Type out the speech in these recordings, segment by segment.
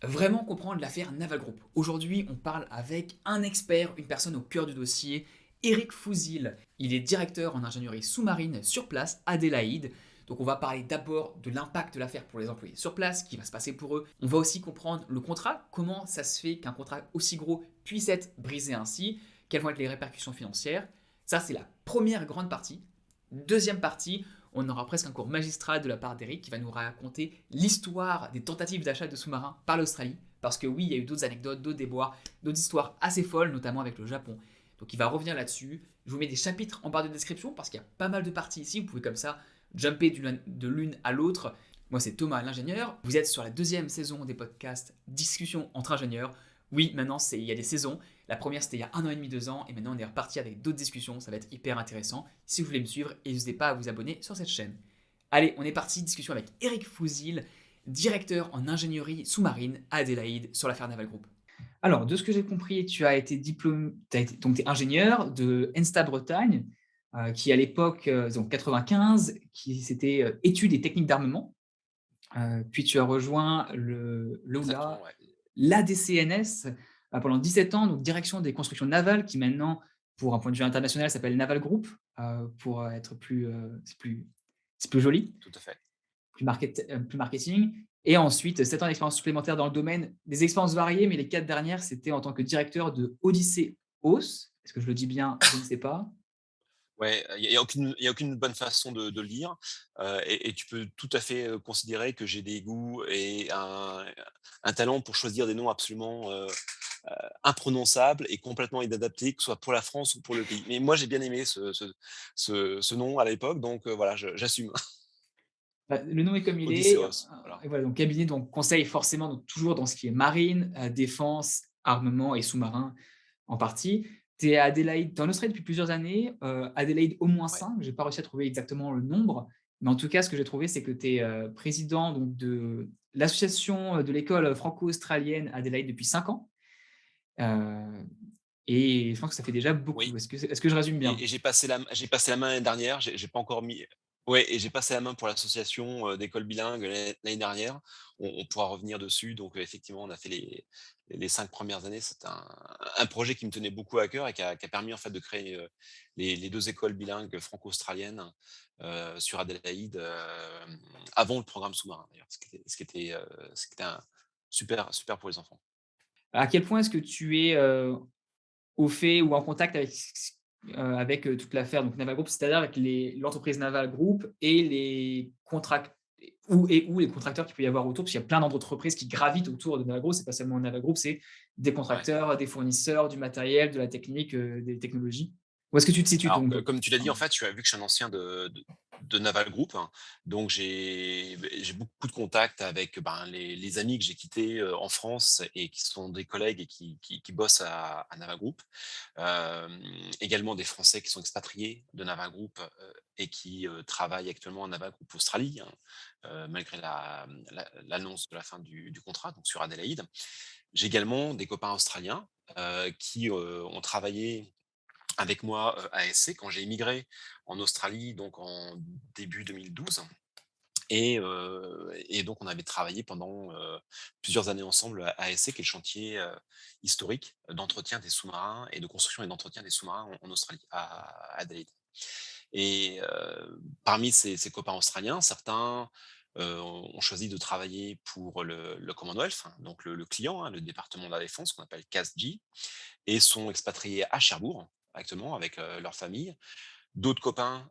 Vraiment comprendre l'affaire Naval Group. Aujourd'hui, on parle avec un expert, une personne au cœur du dossier, Eric Fouzil. Il est directeur en ingénierie sous-marine sur place, Adélaïde. Donc on va parler d'abord de l'impact de l'affaire pour les employés sur place, ce qui va se passer pour eux. On va aussi comprendre le contrat, comment ça se fait qu'un contrat aussi gros puisse être brisé ainsi, quelles vont être les répercussions financières. Ça, c'est la première grande partie. Deuxième partie, on aura presque un cours magistral de la part d'Eric qui va nous raconter l'histoire des tentatives d'achat de sous-marins par l'Australie. Parce que oui, il y a eu d'autres anecdotes, d'autres déboires, d'autres histoires assez folles, notamment avec le Japon. Donc il va revenir là-dessus. Je vous mets des chapitres en barre de description parce qu'il y a pas mal de parties ici. Vous pouvez comme ça jumper de l'une à l'autre. Moi, c'est Thomas, l'ingénieur. Vous êtes sur la deuxième saison des podcasts Discussion entre ingénieurs. Oui, maintenant, il y a des saisons. La première, c'était il y a un an et demi, 2 ans. Et maintenant, on est reparti avec d'autres discussions. Ça va être hyper intéressant. Si vous voulez me suivre, n'hésitez pas à vous abonner sur cette chaîne. Allez, on est parti. Discussion avec Eric Fouzil, directeur en ingénierie sous-marine à Adélaïde sur l'affaire Naval Group. Alors, de ce que j'ai compris, tu as été diplômé, donc tu es ingénieur de ENSTA Bretagne, qui à l'époque, donc 95, qui c'était études et techniques d'armement. Puis tu as rejoint Exactement, ouais. l'ADCNS pendant 17 ans, donc direction des constructions navales, qui maintenant, pour un point de vue international, s'appelle Naval Group, pour être c'est plus joli, Tout à fait. plus marketing. Et ensuite, 7 ans d'expérience supplémentaire dans le domaine, des expériences variées, mais les 4 dernières, c'était en tant que directeur de Odyssée Hauss. Est-ce que je le dis bien? Je ne sais pas. Ouais, il y a aucune bonne façon de le lire, et tu peux tout à fait, considérer que j'ai des goûts et un talent pour choisir des noms absolument, imprononçables et complètement inadaptés, que ce soit pour la France ou pour le pays. Mais moi, j'ai bien aimé ce nom à l'époque, donc voilà, je j'assume. Bah, le nom est comme il est. Odysseus, voilà. Et voilà, donc cabinet, donc conseil forcément, donc toujours dans ce qui est marine, défense, armement et sous-marin en partie. Tu es à Adélaïde, tu es en Australie depuis plusieurs années, Adélaïde au moins Ouais, 5, j'ai pas réussi à trouver exactement le nombre, mais en tout cas, ce que j'ai trouvé, c'est que tu es, président donc de l'association, de l'école franco-australienne Adélaïde depuis 5 ans, heu et je pense que ça fait déjà beaucoup. oui. Est-ce que je résume bien? Et j'ai passé la main l'année dernière, j'ai pas encore mis ouais, et j'ai passé la main pour l'association, d'écoles bilingues l'année dernière. On pourra revenir dessus, donc effectivement, on a fait les 5 premières années. C'est un projet qui me tenait beaucoup à cœur et qui a permis en fait de créer, les 2 écoles bilingues franco-australiennes, sur Adélaïde, avant le programme sous-marin d'ailleurs, ce qui était un super pour les enfants. À quel point est-ce que tu es, au fait ou en contact avec, toute l'affaire donc Naval Group, c'est-à-dire avec l'entreprise Naval Group et les contract ou les contracteurs qu'il peut y avoir autour? Parce qu'il y a plein d'entreprises qui gravitent autour de Naval Group, c'est pas seulement Naval Group, c'est des Ouais. contracteurs, des fournisseurs, du matériel, de la technique, des technologies. Où est-ce que tu te situes Alors, donc? comme tu l'as dit, en fait, tu as vu que je suis un ancien de Naval Group, hein, donc j'ai beaucoup de contacts avec, ben, les amis que j'ai quittés, en France et qui sont des collègues et qui bossent à Naval Group. Également des Français qui sont expatriés de Naval Group, et qui, travaillent actuellement à Naval Group Australie, hein, malgré l'annonce de la fin du contrat, donc sur Adélaïde. J'ai également des copains australiens, qui, ont travaillé avec moi, à SC quand j'ai immigré en Australie, donc en début 2012, et donc on avait travaillé pendant, plusieurs années ensemble à ASC, qui est le chantier, historique d'entretien des sous-marins et de construction et d'entretien des sous-marins en Australie, à Adélaïde. Et parmi ces copains australiens, certains, ont choisi de travailler pour le Commonwealth, hein, donc le client, hein, le département de la défense qu'on appelle CASG, et sont expatriés à Cherbourg actuellement avec, leur famille. D'autres copains,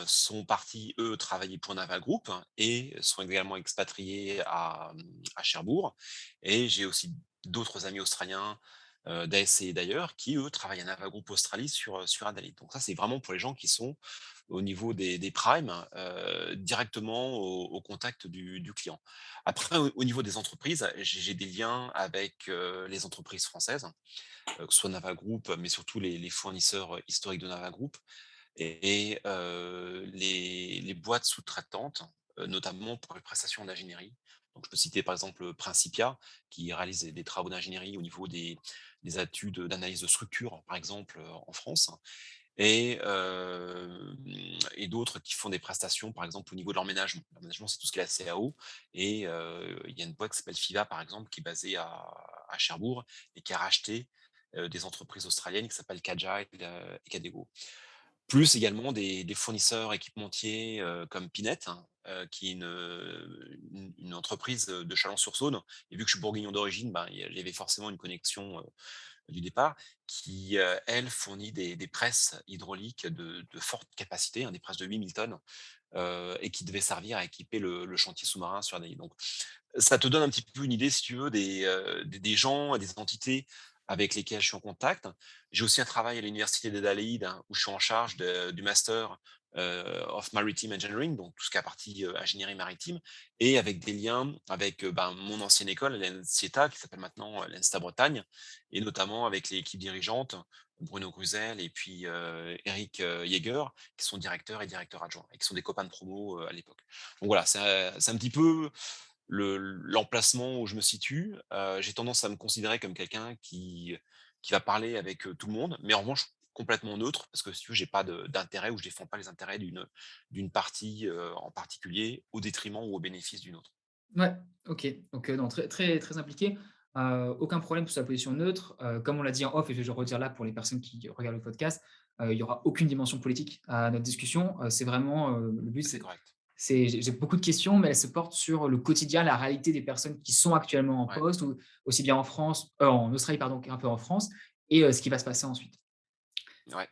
sont partis, eux, travailler pour Naval Group et sont également expatriés à Cherbourg, et j'ai aussi d'autres amis australiens, d'ASC et d'ailleurs, qui, eux, travaillent à Naval Group Australie sur Adélaïde. Donc ça, c'est vraiment pour les gens qui sont au niveau des primes, directement au contact du client. Après, au niveau des entreprises, j'ai des liens avec, les entreprises françaises, que ce soit Naval Group, mais surtout les fournisseurs, historiques de Naval Group, et les boîtes sous-traitantes, notamment pour les prestations d'ingénierie. Donc je peux citer par exemple, Principia, qui réalise des travaux d'ingénierie au niveau des études d'analyse de structure, par exemple, en France, et d'autres qui font des prestations, par exemple, au niveau de l'emménagement. L'emménagement, c'est tout ce qui est la CAO il y a une boîte qui s'appelle Fiva, par exemple, qui est basée à Cherbourg et qui a racheté, des entreprises australiennes qui s'appellent Kaja et Cadego. Plus également des fournisseurs équipementiers, comme Pinet, hein, qui est une entreprise, de Chalon-sur-Saône et vu que je suis bourguignon d'origine, ben, il y avait forcément une connexion, du départ qui, elle, fournit des presses hydrauliques de forte capacité, hein, des presses de 8 000 tonnes, et qui devaient servir à équiper le chantier sous-marin sur des donc ça te donne un petit peu une idée, si tu veux, des gens et des entités avec lesquels je suis en contact. J'ai aussi un travail à l'université d'Adélaïde, hein, où je suis en charge du master, of Maritime Engineering, donc tout ce qui est la partie, ingénierie maritime et avec des liens avec, ben, mon ancienne école, l'ENSIETA, qui s'appelle maintenant, l'ENSTA Bretagne et notamment avec l'équipe dirigeante, Bruno Gruzel et puis, Eric, Jaeger, qui sont directeurs et directeurs adjoints et qui sont des copains de promo, à l'époque. Donc voilà, c'est un petit peu l'emplacement où je me situe. J'ai tendance à me considérer comme quelqu'un qui va parler avec, tout le monde, mais en revanche complètement neutre parce que si tu veux, j'ai pas d'intérêt ou je défends pas les intérêts d'une partie, en particulier au détriment ou au bénéfice d'une autre. Ouais, OK, donc non, très très très impliqué. Aucun problème pour sa position neutre. Comme on l'a dit en off et je vais le redire là pour les personnes qui regardent le podcast, il y aura aucune dimension politique à notre discussion. C'est vraiment, le but C'est correct. j'ai beaucoup de questions, mais elles se portent sur le quotidien, la réalité des personnes qui sont actuellement en Ouais, poste ou aussi bien en France, en Australie pardon, qu'un peu en France et ce qui va se passer ensuite. ouais,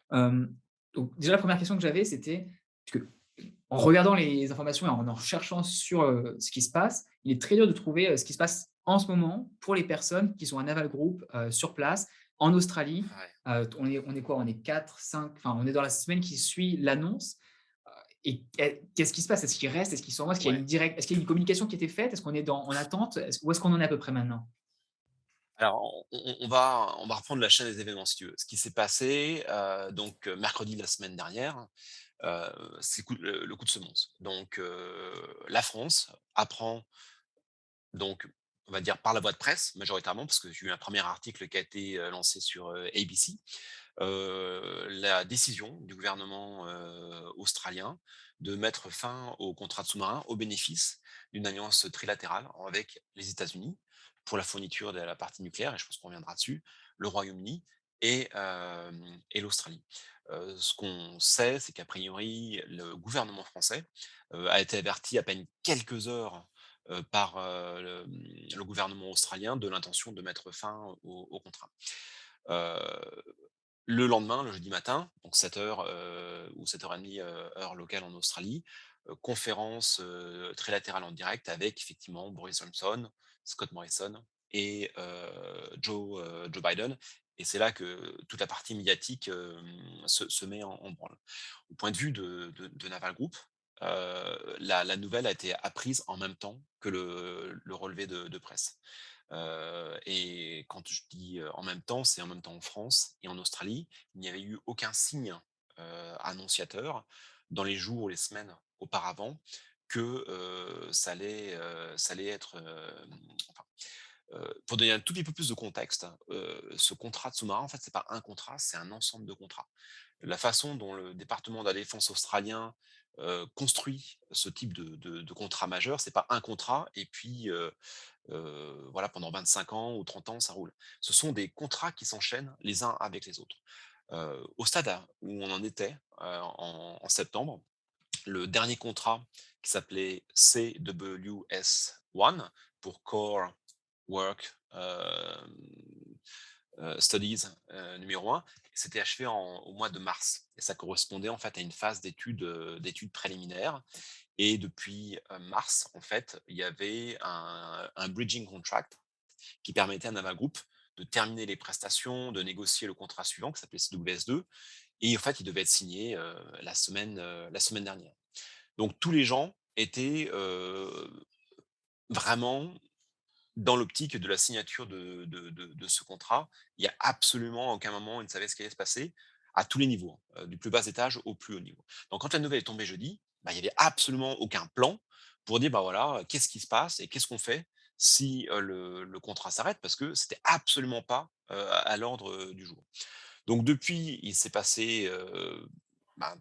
Donc déjà la première question que j'avais c'était parce que en regardant les informations et en recherchant sur, ce qui se passe, il est très dur de trouver, ce qui se passe en ce moment pour les personnes qui sont à Naval Group, sur place en Australie. ouais, On est quoi? On est 4, 5, enfin on est dans la semaine qui suit l'annonce, et qu'est-ce qui se passe? Est-ce qu'ils restent? Est-ce qu'ils s'en vont? ouais. Est-ce qu'il y a une communication qui a été faite? Est-ce qu'on est en attente? Où est-ce qu'on en est à peu près maintenant? Alors on va reprendre la chaîne des événements si tu veux. Ce qui s'est passé, mercredi de la semaine dernière, c'est le coup de semonce. La France apprend donc, on va dire par la voie de presse majoritairement, parce que j'ai eu un premier article qui a été, lancé sur, ABC, la décision du gouvernement, australien de mettre fin au contrat de sous-marin au bénéfice d'une alliance trilatérale avec les États-Unis pour la fourniture de la partie nucléaire et je pense qu'on reviendra dessus, le Royaume-Uni et l'Australie. Ce qu'on sait, c'est qu'a priori, le gouvernement français, a été averti à peine quelques heures, par, le gouvernement australien de l'intention de mettre fin au contrat. Heu, le lendemain, le jeudi matin, donc 7 heures ou 7h30 heure locale en Australie, conférence, trilatérale en direct avec effectivement Boris Johnson, Scott Morrison et Joe Biden et c'est là que toute la partie médiatique, se met en branle. Au point de vue de Naval Group, la nouvelle a été apprise en même temps que le relevé de presse. Et quand je dis, en même temps, c'est en même temps en France et en Australie. Il n'y avait eu aucun signe, annonciateur dans les jours ou les semaines auparavant que, ça allait être, pour donner un tout petit peu plus de contexte, ce contrat de sous-marin, en fait, c'est pas un contrat, c'est un ensemble de contrats. La façon dont le département de la défense australien, construit ce type de contrat majeur, c'est pas un contrat et puis, voilà, pendant 25 ans ou 30 ans, ça roule. Ce sont des contrats qui s'enchaînent les uns avec les autres. Au stade où on en était, en septembre, le dernier contrat qui s'appelait CWS-1 pour Core Work, Studies, numéro 1, s'était achevé au mois de mars et ça correspondait en fait à une phase d'études préliminaires et depuis, mars, en fait, il y avait un bridging contract qui permettait à Naval Group de terminer les prestations, de négocier le contrat suivant qui s'appelait CWS2 et en fait, il devait être signé, la semaine dernière. Donc tous les gens étaient, vraiment dans l'optique de la signature de ce contrat. Il y a absolument aucun moment où ils ne savaient ce qui allait se passer, à tous les niveaux, hein, du plus bas étage au plus haut niveau. Donc quand la nouvelle est tombée jeudi, bah, il y avait absolument aucun plan pour dire: «Bah, voilà, qu'est-ce qui se passe et qu'est-ce qu'on fait si, le contrat s'arrête?» parce que c'était absolument pas, à l'ordre, du jour. Donc depuis, il s'est passé,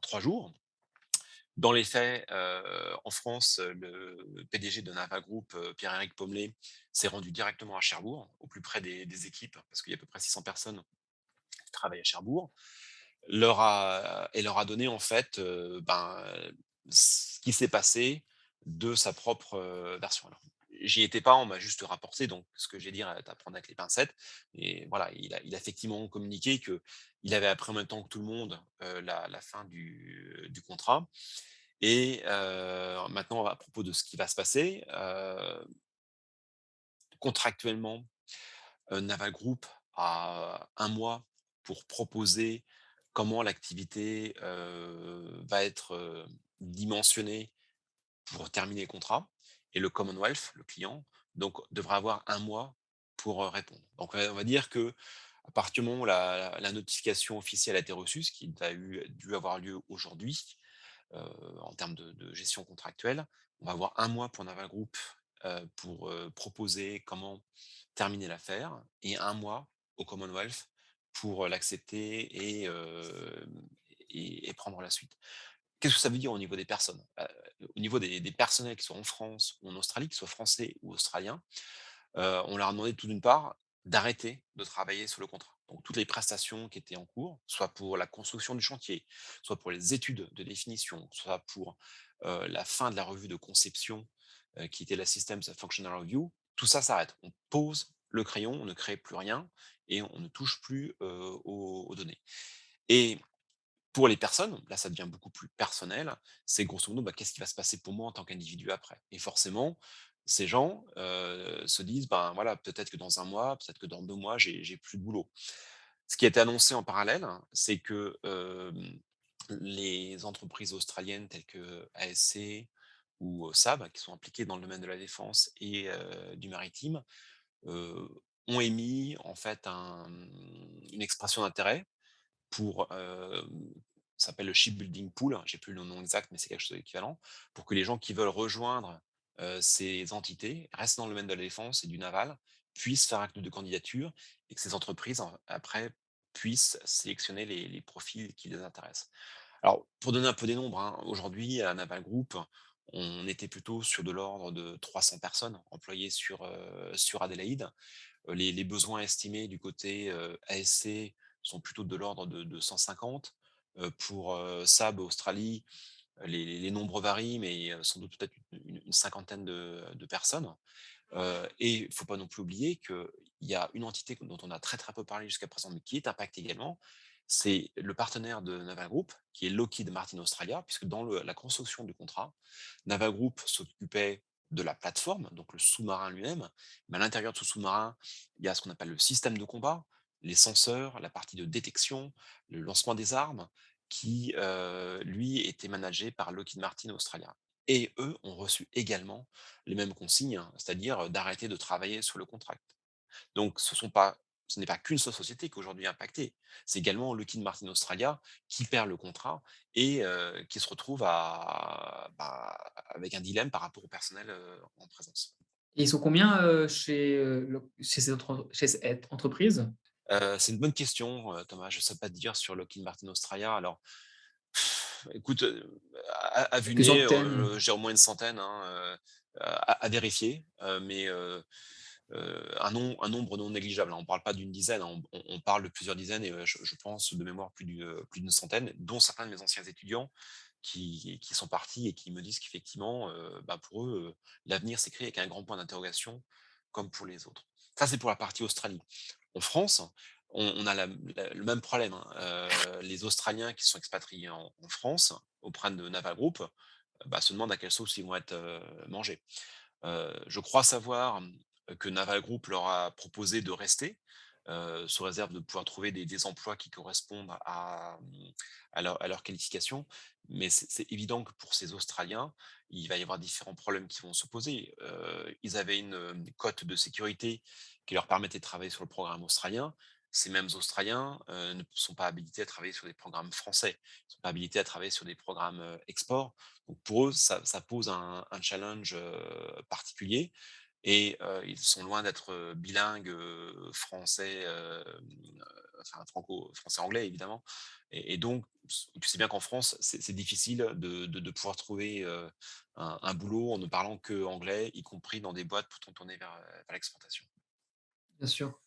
3 jours. Dans les faits, en France, le PDG de Naval Group, Pierre-Éric Pommelet, s'est rendu directement à Cherbourg, au plus près des équipes, parce qu'il y a à peu près 600 personnes qui travaillent à Cherbourg. Leur a donné en fait, ce qui s'est passé de sa propre, version. Alors, j'y étais pas, on m'a juste rapporté, donc ce que j'ai dit est à prendre avec les pincettes. Et voilà, il a effectivement communiqué qu'il avait appris en même temps que tout le monde, la fin du contrat. Et maintenant, à propos de ce qui va se passer, contractuellement, Naval Group a un mois pour proposer comment l'activité, va être, dimensionnée pour terminer le contrat, et le Commonwealth, le client, donc devra avoir un mois pour, répondre. Donc on va dire que à partir du moment où la notification officielle a été reçue, ce qui a dû avoir lieu aujourd'hui, en termes de gestion contractuelle. On va avoir un mois pour Naval Group, pour, proposer comment terminer l'affaire, et un mois au Commonwealth pour, l'accepter et prendre la suite. Qu'est-ce que ça veut dire au niveau des personnes? Au niveau des personnels qui sont en France ou en Australie, qu'ils soient français ou australiens, on leur a demandé tout d'une part d'arrêter de travailler sur le contrat. Donc toutes les prestations qui étaient en cours, soit pour la construction du chantier, soit pour les études de définition, soit pour, la fin de la revue de conception, qui était la Systems Functional Review, tout ça s'arrête. On pose le crayon, on ne crée plus rien et on ne touche plus, aux données. Et pour les personnes, là, ça devient beaucoup plus personnel. C'est grosso modo, qu'est-ce qui va se passer pour moi en tant qu'individu après? Et forcément, ces gens, se disent: «Ben, voilà, peut-être que dans un mois, peut-être que dans 2 mois, j'ai plus de boulot». Ce qui a été annoncé en parallèle, c'est que, les entreprises australiennes telles que ASC ou, Saab, qui sont impliquées dans le domaine de la défense et du maritime, heu, ont émis en fait une expression d'intérêt pour, ça s'appelle le shipbuilding pool, j'ai plus le nom exact, mais c'est quelque chose d'équivalent, pour que les gens qui veulent rejoindre, ces entités, restent dans le domaine de la défense et du naval, puissent faire acte de candidature, et que ces entreprises après puissent sélectionner les profils qui les intéressent. Alors, pour donner un peu des nombres, hein, aujourd'hui à Naval Group, on était plutôt sur de l'ordre de 300 personnes employées sur Adélaïde. Les besoins estimés du côté, ASC sont plutôt de l'ordre de 150. Pour, SAB Australie, les nombres varient, mais, sans doute peut-être une cinquantaine de personnes. Et il ne faut pas non plus oublier qu'il y a une entité dont on a très, très peu parlé jusqu'à présent, mais qui est impactée également. C'est le partenaire de Naval Group, qui est Lockheed Martin Australia, puisque dans la construction du contrat, Naval Group s'occupait de la plateforme, donc le sous-marin lui-même. Mais à l'intérieur de ce sous-marin, il y a ce qu'on appelle le système de combat, les senseurs, la partie de détection, le lancement des armes, qui, lui, était managé par Lockheed Martin Australia. Et eux ont reçu également les mêmes consignes, hein, c'est-à-dire, d'arrêter de travailler sur le contract. Donc ce n'est pas qu'une seule société qui est aujourd'hui impactée, c'est également Lockheed Martin Australia qui perd le contrat et qui se retrouve avec un dilemme par rapport au personnel, en présence. Et ils sont combien, chez cette entreprise? C'est une bonne question, Thomas, je ne sais pas te dire sur Lockheed Martin Australia. Alors, écoute, à vue de Quelques nez, centaines? je dirais au moins une centaine, hein, à vérifier, mais un nombre non négligeable, hein. On ne parle pas d'une dizaine, hein, on parle de plusieurs dizaines, et je pense de mémoire plus d'une centaine, dont certains de mes anciens étudiants qui sont partis et qui me disent qu'effectivement, pour eux, l'avenir s'écrit avec un grand point d'interrogation, comme pour les autres. Ça, c'est pour la partie Australie. En France, on a le même problème, hein. Les Australiens qui sont expatriés en France, auprès de Naval Group, se demandent à quelle sauce ils vont être, mangés. Je crois savoir, que Naval Group leur a proposé de rester, sous réserve de pouvoir trouver des emplois qui correspondent à leurs qualifications. Mais c'est évident que pour ces Australiens, il va y avoir différents problèmes qui vont se poser. Ils avaient une cote de sécurité qui leur permettait de travailler sur le programme australien. Ces mêmes Australiens, ne sont pas habilités à travailler sur des programmes français. Ils ne sont pas habilités à travailler sur des programmes, export. Donc pour eux, ça pose un challenge, particulier. et ils sont loin d'être, bilingues, français, enfin français-anglais évidemment et donc tu sais bien qu'en France, c'est difficile de pouvoir trouver, un boulot en ne parlant qu'anglais, y compris dans des boîtes plutôt tournées vers l'exportation. Bien sûr.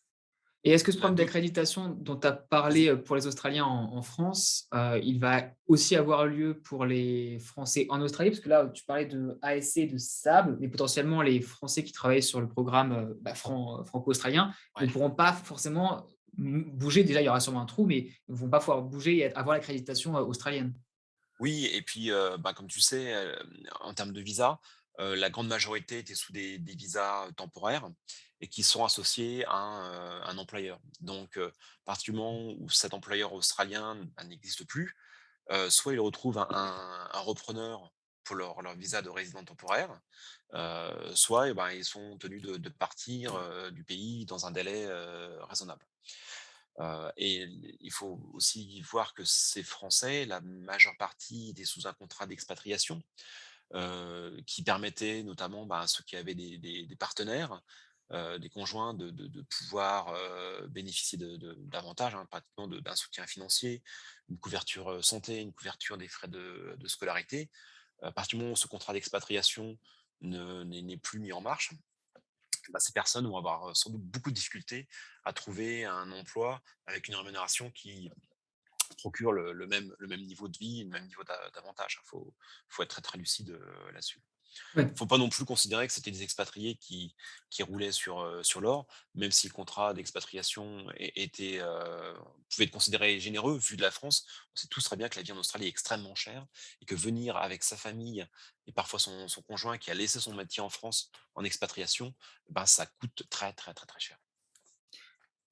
Et est-ce que ce On a problème d'autres d'accréditation dont tu as parlé, Vas-y. pour les Australiens en France, il va aussi avoir lieu pour les Français en Australie? Parce que là, tu parlais de ASC, de SAB, mais potentiellement les Français qui travaillent sur le programme, franco-australien ne Ouais. pourront pas forcément bouger. Déjà, il y aura sûrement un trou, mais ils ne vont pas pouvoir bouger et avoir l'accréditation, australienne. Oui et puis, comme tu sais, en termes de visa, la grande majorité étaient sous des visas, temporaires et qui sont associés à un employeur. Donc, à partir du moment où cet employeur australien, bah, n'existe plus, soit ils retrouvent un repreneur pour leur visa de résident temporaire, soit, ben, ils sont tenus de partir, du pays dans un délai, raisonnable. Et il faut aussi voir que ces Français, la majeure partie étaient sous un contrat d'expatriation, qui permettait notamment, bah, à ceux qui avaient des partenaires, des conjoints de pouvoir, bénéficier d'avantages, hein, pratiquement d'un soutien financier, une couverture, santé, une couverture des frais de scolarité. À partir du moment où ce contrat d'expatriation n'est plus mis en marche, bah, ces personnes vont avoir, sans doute beaucoup de difficultés à trouver un emploi avec une rémunération qui procure le même niveau de vie, le même niveau d'avantage. Il faut être très, très lucide, là-dessus. Ouais. Faut pas non plus considérer que c'était des expatriés qui roulaient sur l'or, même si le contrat d'expatriation était, pouvait être considéré généreux vu de la France. On sait tous très bien que la vie en Australie est extrêmement chère et que venir avec sa famille et parfois son conjoint qui a laissé son métier en France en expatriation, ben, ça coûte très, très, très, très cher.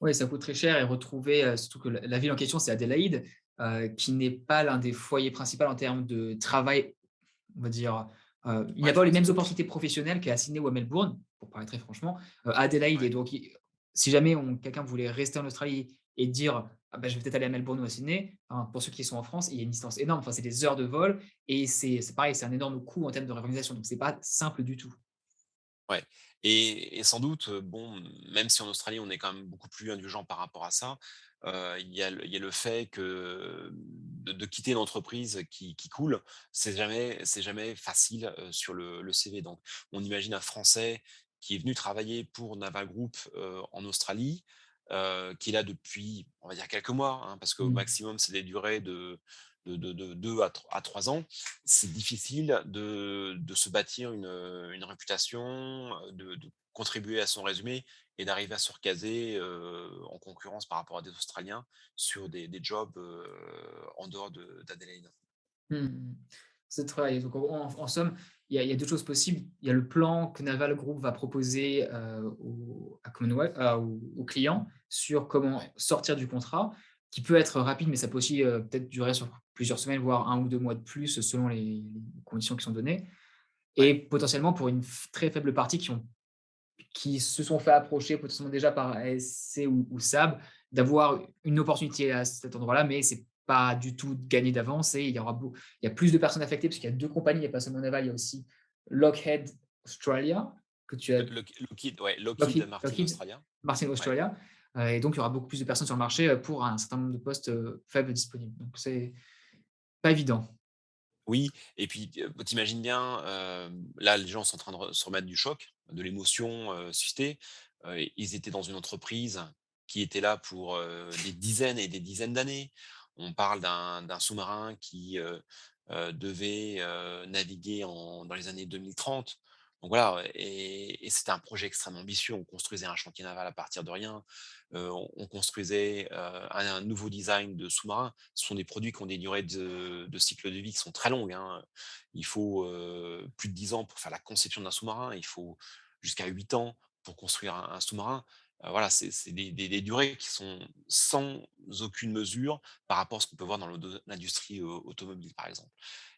Ouais, ça coûte très cher et retrouver, surtout que la ville en question, c'est Adélaïde, qui n'est pas l'un des foyers principaux en termes de travail, on va dire, il n'y a Ouais, je pas vois les mêmes exactement. opportunités professionnelles qu'à Sydney ou à Melbourne, pour parler très franchement. Adélaïde et Ouais. donc si jamais quelqu'un voulait rester en Australie et dire: «Ah bah, je vais peut-être aller à Melbourne ou à Sydney», enfin, pour ceux qui sont en France, il y a une distance énorme, enfin, c'est des heures de vol et c'est pareil, c'est un énorme coût en termes de réorganisation, donc c'est pas simple du tout. Ouais et sans doute, bon, même si en Australie, on est quand même beaucoup plus indulgent par rapport à ça, il y a le fait que de quitter une entreprise qui coule, c'est jamais facile, sur le CV. Donc on imagine un Français qui est venu travailler pour Naval Group, en Australie, qui est là depuis, on va dire quelques mois, hein, parce qu'au Mmh. maximum, c'est des durées de 2 à 3 ans. C'est difficile de se bâtir une réputation, de contribuer à son résumé et d'arriver à se recaser, en concurrence par rapport à des Australiens sur des jobs, en dehors d'Adélaïde. Mmh mh. C'est très donc en somme, il y a 2 choses possibles. Il y a le plan que Naval Group va proposer, à Commonwealth aux clients sur Ouais, comment sortir du contrat, qui peut être rapide, mais ça peut aussi, peut-être durer sur plusieurs semaines, voire 1 ou 2 mois de plus selon les conditions qui sont données et ouais, potentiellement pour une très faible partie qui se sont fait approcher potentiellement déjà par ASC ou SAB, d'avoir une opportunité à cet endroit-là, mais c'est pas du tout gagné d'avance et il y a plus de personnes affectées parce qu'il y a 2 compagnies, il y a pas seulement Naval, il y a aussi Lockheed Australia que tu as Lockheed, ouais, Lockheed Martin Lockheed Australia. Martin Ouais. Australia, et donc il y aura beaucoup plus de personnes sur le marché, pour un certain nombre de postes, faibles disponibles. Donc c'est pas évident. Oui et puis, tu bien, là, les gens sont en train de se remettre du choc, de l'émotion, suscitée. Ils étaient dans une entreprise qui était là pour, des dizaines et des dizaines d'années. On parle d'un sous-marin qui, devait, naviguer dans les années 2030. Donc voilà et c'était un projet extrêmement ambitieux. On construisait un chantier naval à partir de rien. On construisait, un nouveau design de sous-marin. Ce sont des produits qui ont des durées de cycle de vie qui sont très longues, hein. Il faut, plus de 10 ans pour faire la conception d'un sous-marin. Il faut jusqu'à 8 ans pour construire un sous-marin. Voilà, c'est des durées qui sont sans aucune mesure par rapport à ce qu'on peut voir dans l'industrie, automobile, par exemple.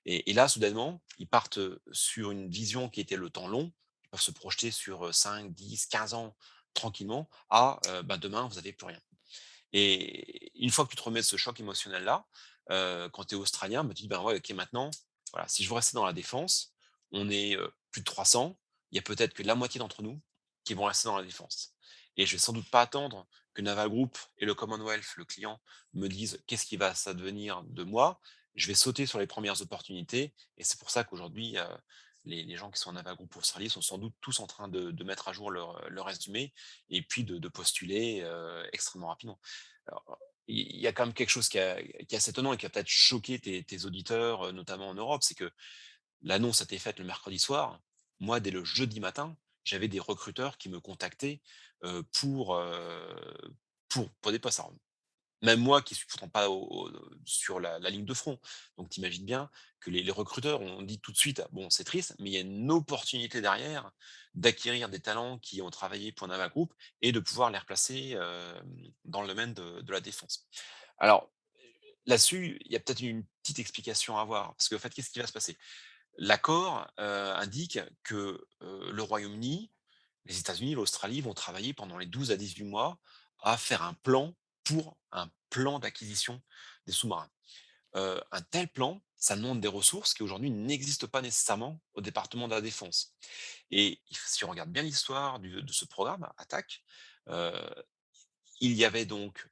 Et là, soudainement, ils partent, sur une vision qui était le temps long. Ils peuvent se projeter sur, 5, 10, 15 ans tranquillement à, bah, demain, vous n'avez plus rien. Et une fois que tu te remets de ce choc émotionnel-là, quand tu es australien, bah, tu dis: «Ben, ouais, OK, maintenant, voilà, si je veux rester dans la défense, on est, plus de 300, il y a peut-être que la moitié d'entre nous qui vont rester dans la défense. Et je vais sans doute pas attendre que Naval Group et le Commonwealth, le client, me disent qu'est-ce qui va s'advenir de moi. Je vais sauter sur les premières opportunités. Et c'est pour ça qu'aujourd'hui, les gens qui sont en Naval Group Australie sont sans doute tous en train de mettre à jour leur résumé et puis de postuler extrêmement rapidement. Alors, il y a quand même quelque chose qui est assez étonnant et qui a peut-être choqué tes auditeurs, notamment en Europe, c'est que l'annonce a été faite le mercredi soir. Moi, dès le jeudi matin, j'avais des recruteurs qui me contactaient, heu, pour, heu, pour des postes. Alors, même moi qui suis pourtant pas sur la ligne de front. Donc tu imagines bien que les recruteurs ont dit tout de suite: «Bon, c'est triste, mais il y a une opportunité derrière d'acquérir des talents qui ont travaillé pour Naval Group et de pouvoir les replacer, dans le domaine de la défense». Alors, là-dessus, il y a peut-être une petite explication à avoir. Parce qu'en fait, qu'est-ce qui va se passer? L'accord, indique que, le Royaume-Uni, les États-Unis, l'Australie vont travailler pendant les 12 à 18 mois à faire un plan d'acquisition des sous-marins. Un tel plan, ça demande des ressources qui aujourd'hui n'existent pas nécessairement au département de la défense. Et si on regarde bien l'histoire de ce programme, ATTACK, heu, il y avait donc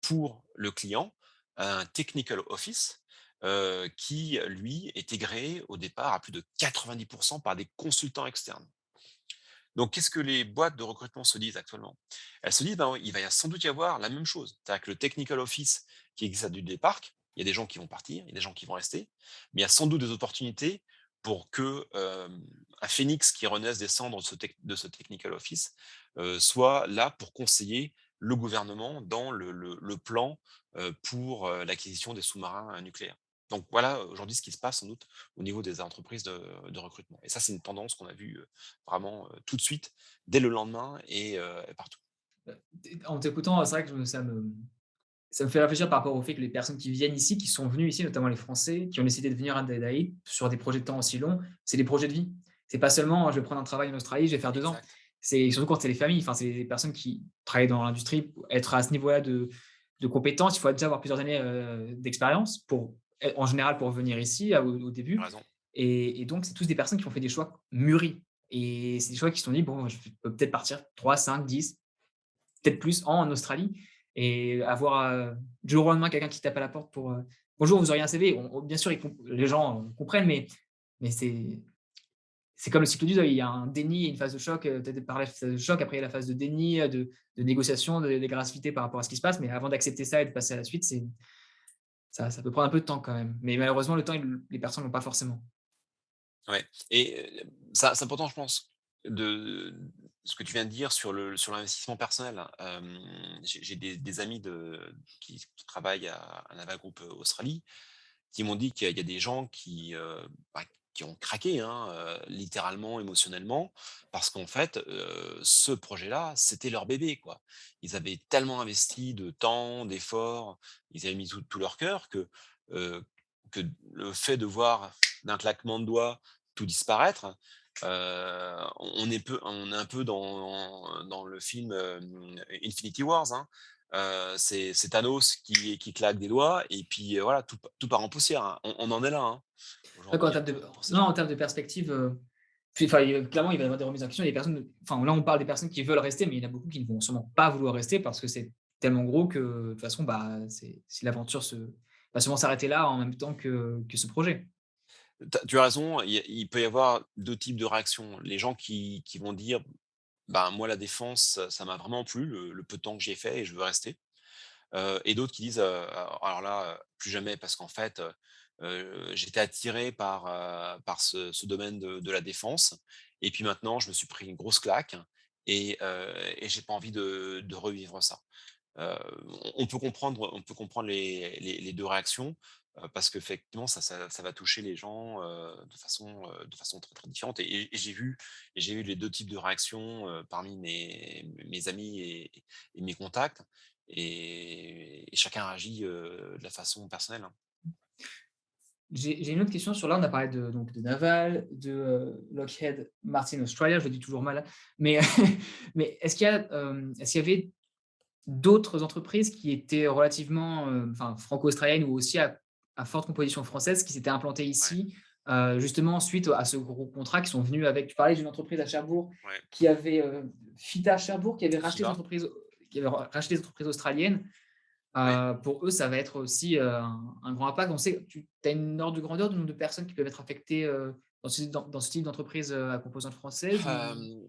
pour le client un technical office, qui lui était gréé au départ à plus de 90 par des consultants externes. Donc qu'est-ce que les boîtes de recrutement se disent actuellement? Elles se disent: «Ben, oui, il va sans doute y avoir la même chose». C'est-à-dire que le technical office qui existe à du départ, il y a des gens qui vont partir, il y a des gens qui vont rester, mais il y a sans doute des opportunités pour que, un phénix qui renaisse des cendres de ce technical office, soit là pour conseiller le gouvernement dans le plan, pour, l'acquisition des sous-marins, nucléaires. Donc voilà, aujourd'hui ce qui se passe sans doute au niveau des entreprises de recrutement. Et ça, c'est une tendance qu'on a vue, vraiment, tout de suite, dès le lendemain et partout. En t'écoutant, c'est vrai que ça me fait réfléchir par rapport au fait que les personnes qui viennent ici, qui sont venues ici, notamment les Français, qui ont décidé de venir à Adélaïde sur des projets de temps aussi longs, c'est des projets de vie. C'est pas seulement: «Je vais prendre un travail en Australie, je vais faire 2 ans». Exact. C'est surtout quand c'est les familles, enfin, c'est des personnes qui travaillent dans l'industrie. Être à ce niveau-là de compétences, il faut déjà avoir plusieurs années, d'expérience en général pour venir ici, au Tu as début. raison. Et donc c'est tous des personnes qui ont fait des choix mûris et c'est des choix qui se sont dit: «Bon, je peux peut-être partir 3, 5, 10, peut-être plus en Australie», et avoir, du jour au lendemain quelqu'un qui tape à la porte pour, «Bonjour, vous auriez un CV?» Bien sûr, les gens, comprennent, mais c'est comme le cycle du deuil. Il y a un déni et une phase de choc, tu as parlé de phase de choc, après il y a la phase de déni, de négociation, d'agressivité par rapport à ce qui se passe, mais avant d'accepter ça et de passer à la suite, ça peut prendre un peu de temps quand même. Mais malheureusement, le temps, les personnes l'ont pas forcément. Ouais. Et ça c'est important, je pense, de ce que tu viens de dire sur l'investissement personnel. J'ai des amis qui travaillent à Naval Group, Australie, qui m'ont dit qu'il y a des gens bah, qui ont craqué, hein, littéralement, émotionnellement, parce qu'en fait, ce projet-là, c'était leur bébé, quoi. Ils avaient tellement investi de temps, d'efforts, ils avaient mis tout leur cœur heu, que le fait de voir d'un claquement de doigts tout disparaître, on est un peu dans le film, Infinity Wars, hein. C'est Thanos qui claque des doigts et puis, voilà, tout part en poussière, hein. On en est là, hein, Donc en aujourd'hui, termes de pour ces non, gens. en termes de perspective, puis enfin, clairement, il va y avoir des remises en question. Il y a des personnes, enfin, là, on parle des personnes qui veulent rester, mais il y en a beaucoup qui ne vont sûrement pas vouloir rester parce que c'est tellement gros que, de toute façon, bah, si l'aventure va sûrement s'arrêter là en même temps que ce projet. Tu as raison, il peut y avoir 2 types de réactions. Les gens qui vont dire: «Ben, moi, la défense, ça m'a vraiment plu, le peu de temps que j'y ai fait et je veux rester». Et d'autres qui disent, alors là, plus jamais parce qu'en fait, j'étais attiré par ce domaine de la défense et puis maintenant je me suis pris une grosse claque et j'ai pas envie de revivre ça. Heu, on peut comprendre les 2 réactions, parce qu'effectivement ça va toucher les gens, de façon très, très différente et j'ai vu les 2 types de réactions, parmi mes amis et mes contacts et chacun réagit, de la façon personnelle, hein. J'ai une autre question sur là, on a parlé de Naval, Lockheed Martin Australia, je le dis toujours mal, mais mais est-ce qu'il y avait d'autres entreprises qui étaient relativement, enfin franco-australiennes ou aussi à forte composition française qui s'étaient implantées Ouais. ici, justement suite à ce gros contrat qui sont venus avec tu parlais d'une entreprise à Cherbourg Ouais. qui avait, Fita Cherbourg qui avait racheté des FIBA, entreprises qui avait racheté des entreprises australiennes. oui. Pour eux, ça va être aussi, un grand impact. On sait tu as une ordre de grandeur du nombre de personnes qui peuvent être affectées, dans ce type d'entreprise, à composante française ou? Hem,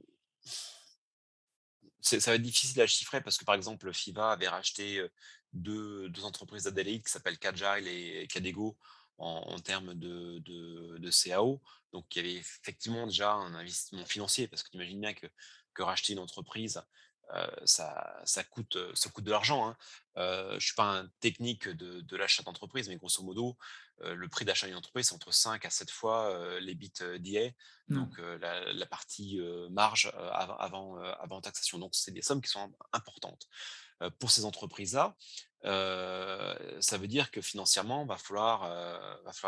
ça va être difficile à chiffrer parce que, par exemple, FIBA avait racheté, 2 entreprises d'Adélaïde qui s'appellent Cadgile et Cadego en termes de CAO. Donc il y avait effectivement déjà un investissement financier parce que tu imagines bien que racheter une entreprise, ça coûte de l'argent, hein. Je suis pas un technique de l'achat d'entreprise, mais grosso modo, le prix d'achat d'une entreprise, c'est entre 5 à 7 fois, l'EBITDA, Non. donc la partie, marge, avant taxation. Donc c'est des sommes qui sont importantes. Pour ces entreprises-là, ça veut dire que financièrement, va falloir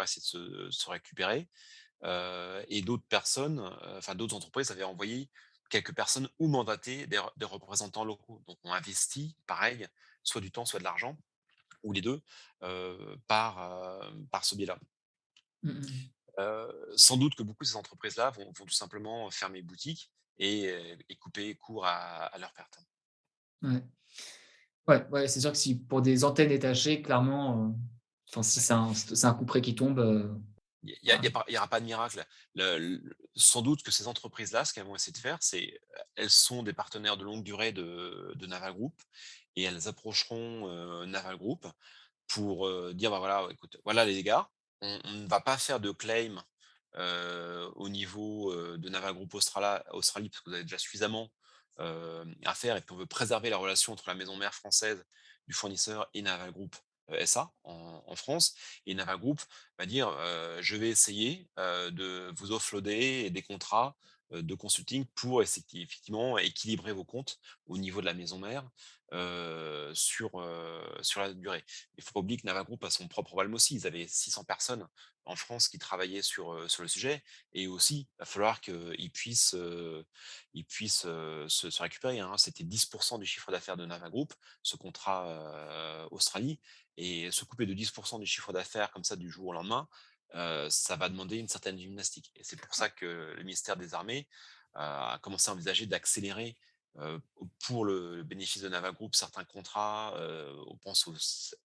essayer de se récupérer, et d'autres personnes, enfin d'autres entreprises avaient envoyé quelques personnes ou mandaté des représentants locaux. Donc on investit, pareil, soit du temps, soit de l'argent ou les 2, par ce biais-là. Mmh mh, mmh. Sans doute que beaucoup de ces entreprises-là vont tout simplement fermer boutique et couper court à leurs pertes. Ouais. Ouais, ouais, c'est sûr que si pour des antennes détachées, clairement, enfin, si Ouais. c'est un coup près qui tombe, voilà. Il y aura pas de miracle. Sans doute que ces entreprises-là, ce qu'elles vont essayer de faire, c'est, elles sont des partenaires de longue durée de Naval Group et elles approcheront, Naval Group pour, dire: «Bah, voilà, écoute, voilà les dégâts, on ne va pas faire de claim, au niveau, de Naval Group Australie, parce que vous avez déjà suffisamment, à faire et puis on veut préserver la relation entre la maison mère française du fournisseur et Naval Group, SA en France». Et Naval Group va dire, «Je vais essayer, de vous offloader des contrats, de consulting pour effectivement équilibrer vos comptes au niveau de la maison mère, sur la durée». Il faut pas oublier que Naval Group a son propre problème aussi. Ils avaient 600 personnes en France qui travaillaient sur le sujet et aussi, il va falloir qu'ils puissent, se récupérer, hein. C'était 10 du chiffre d'affaires de Naval Group, ce contrat, Australie, et se couper de 10 du chiffre d'affaires comme ça du jour au lendemain, ça va demander une certaine gymnastique et c'est pour ça que le ministère des Armées a commencé à envisager d'accélérer, pour le bénéfice de Naval Group, certains contrats, on pense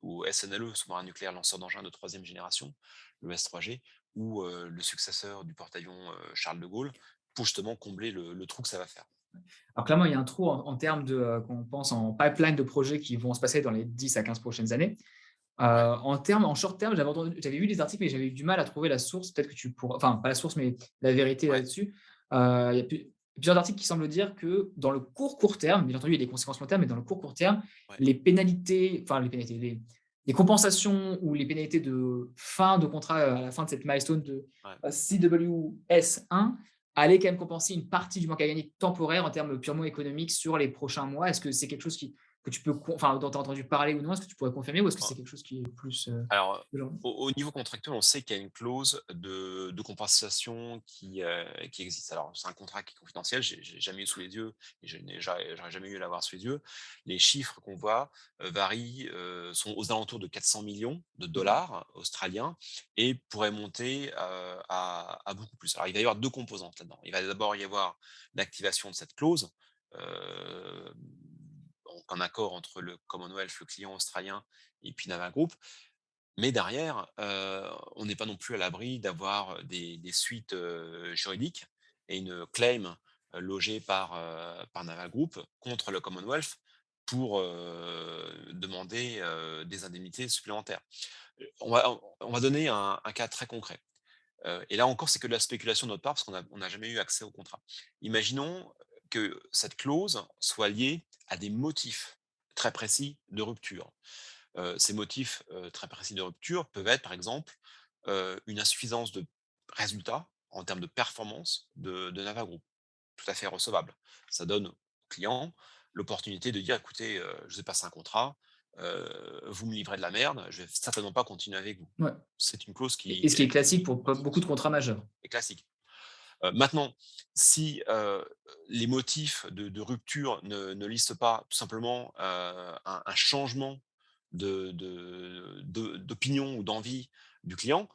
au SNLE, sous-marin nucléaire lanceur d'engins de troisième génération, le S3G, ou le successeur du porte-avions, Charles de Gaulle, pour justement combler le trou que ça va faire. Alors clairement, il y a un trou en termes de, quand on pense en pipeline de projets qui vont se passer dans les 10 à 15 prochaines années. Ouais, En short terme, j'avais vu des articles, mais j'avais eu du mal à trouver la source. Peut-être que tu pourras enfin, pas la source, mais la vérité ouais, là-dessus. Il y a plusieurs articles qui semblent dire que dans le court terme, bien entendu, il y a des conséquences long terme, mais dans le court terme, ouais, les compensations ou les pénalités de fin de contrat, à la fin de cette milestone de, ouais. CWS1 allaient quand même compenser une partie du manque à gagner temporaire en termes purement économiques sur les prochains mois. Est-ce que c'est quelque chose que tu peux enfin, dont tu as entendu parler ou non? Est-ce que tu pourrais confirmer ou est-ce que c'est quelque chose qui est plus, Alors, genre au niveau contractuel, on sait qu'il y a une clause de compensation qui existe. Alors, c'est un contrat qui est confidentiel, j'ai jamais eu sous les yeux et j'aurais jamais eu à l'avoir sous les yeux. Les chiffres qu'on voit, varient, sont aux alentours de 400 millions de OK. dollars australiens et pourraient monter, à beaucoup plus. Alors, il va y avoir 2 composantes là-dedans. Il va d'abord y avoir l'activation de cette clause, heu, donc un accord entre le Commonwealth, le client australien et puis Naval Group. Mais derrière, on n'est pas non plus à l'abri d'avoir des suites, juridiques et une claim, logée par Naval Group contre le Commonwealth pour, demander, des indemnités supplémentaires. On va donner un cas très concret, et là encore, c'est que de la spéculation de notre part parce qu'on n'a jamais eu accès au contrat. Imaginons que cette clause soit liée à des motifs très précis de rupture. Ces motifs, très précis de rupture peuvent être, par exemple, une insuffisance de résultats en termes de performance de Naval Group, tout à fait recevable. Ça donne au client l'opportunité de dire: «Écoutez, je vous ai passé un contrat, vous me livrez de la merde, je vais certainement pas continuer avec vous». Ouais C'est une clause et ce qui est classique pour pas beaucoup de qui contrats majeurs. est classique. Maintenant, si, les motifs de rupture ne listent pas tout simplement, un changement d'opinion ou d'envie du client,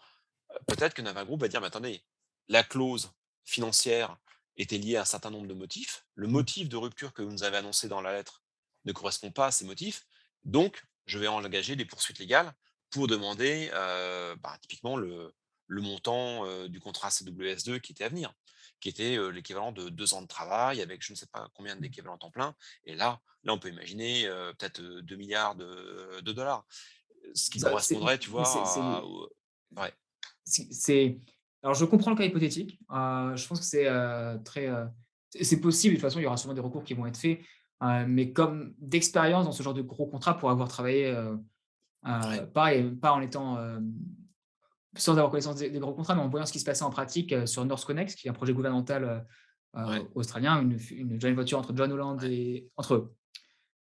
peut-être que Naval Group va dire: «Mais attendez, la clause financière était liée à un certain nombre de motifs. Le Mmh. motif de rupture que vous nous avez annoncé dans la lettre ne correspond pas à ces motifs, donc je vais engager des poursuites légales pour demander, typiquement le montant, du contrat CWS2 qui était à venir, qui était, l'équivalent de 2 ans de travail avec je ne sais pas combien Mmh. d'équivalents temps plein» et là on peut imaginer, peut-être, 2 000 de dollars. Ce qui Ça c'est correspondrait, tu mais vois, à au ouais, c'est alors je comprends le cas hypothétique, je pense que c'est, très, c'est possible. De toute façon, il y aura sûrement des recours qui vont être faits, mais comme d'expérience dans ce genre de gros contrat pour avoir travaillé, ouais, pareil, pas en étant, sans avoir connaissance des gros contrats, mais en voyant ce qui se passait en pratique, sur NorthConnex, qui est un projet gouvernemental, ouais, australien, une joint venture entre John Holland ouais, et entre,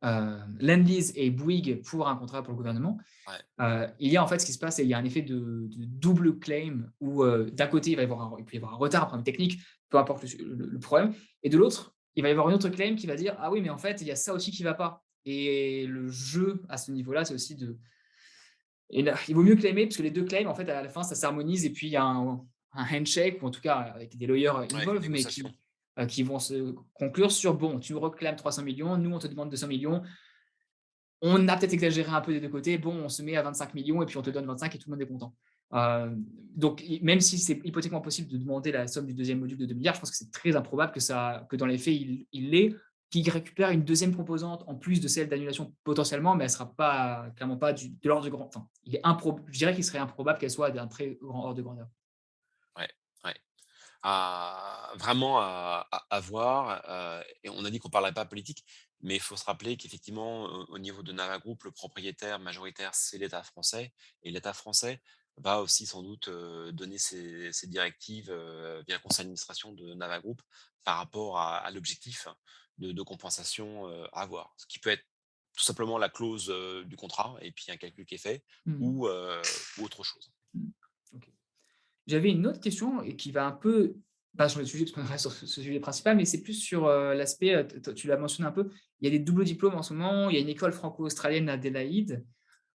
Lendlease et Bouygues pour un contrat pour le gouvernement. ouais, Il y a en fait ce qui se passe, c'est il y a un effet de double claim où, d'un côté, il peut y avoir un retard, un problème technique, peu importe le problème et de l'autre, il va y avoir une autre claim qui va dire: «Ah oui, mais en fait, il y a ça aussi qui va pas» et le jeu à ce niveau-là, c'est aussi de et là, il vaut mieux claimer parce que les 2 claims, en fait, à la fin, ça s'harmonise et puis il y a un handshake ou en tout cas avec des lawyers ouais, involved, mais négociation. qui vont se conclure sur: «Bon, tu nous réclames 300 millions, nous on te demande 200 millions. On a peut-être exagéré un peu des 2 côtés. Bon, on se met à 25 millions et puis on te Ouais, donne 25 et tout le monde est content». Donc i même si c'est hypothétiquement possible de demander la somme du deuxième module de 2 milliards, je pense que c'est très improbable que dans les faits, il l'ait, qu'il récupère une deuxième composante en plus de celle d'annulation potentiellement, mais elle sera pas clairement pas de l'ordre du grand enfin, je dirais qu'il serait improbable qu'elle soit d'un très grand ordre de grandeur. ouais, ouais. Vraiment à voir, et on a dit qu'on parlerait pas politique, mais il faut se rappeler qu'effectivement, au niveau de Naval Group, le propriétaire majoritaire, c'est l'État français et l'État français va aussi sans doute, donner ses directives, via le conseil d'administration de Naval Group par rapport à l'objectif de compensation, à avoir. Ce qui peut être tout simplement la clause, du contrat et puis un calcul qui est fait Mmh. ou, ou autre chose. Mmh. OK. J'avais une autre question et qui va un peu pas sur le sujet, parce qu'on reste sur ce sujet principal, mais c'est plus sur, l'aspect, t tu l'as mentionné un peu, il y a des doubles diplômes en ce moment, il y a une école franco-australienne à Adélaïde.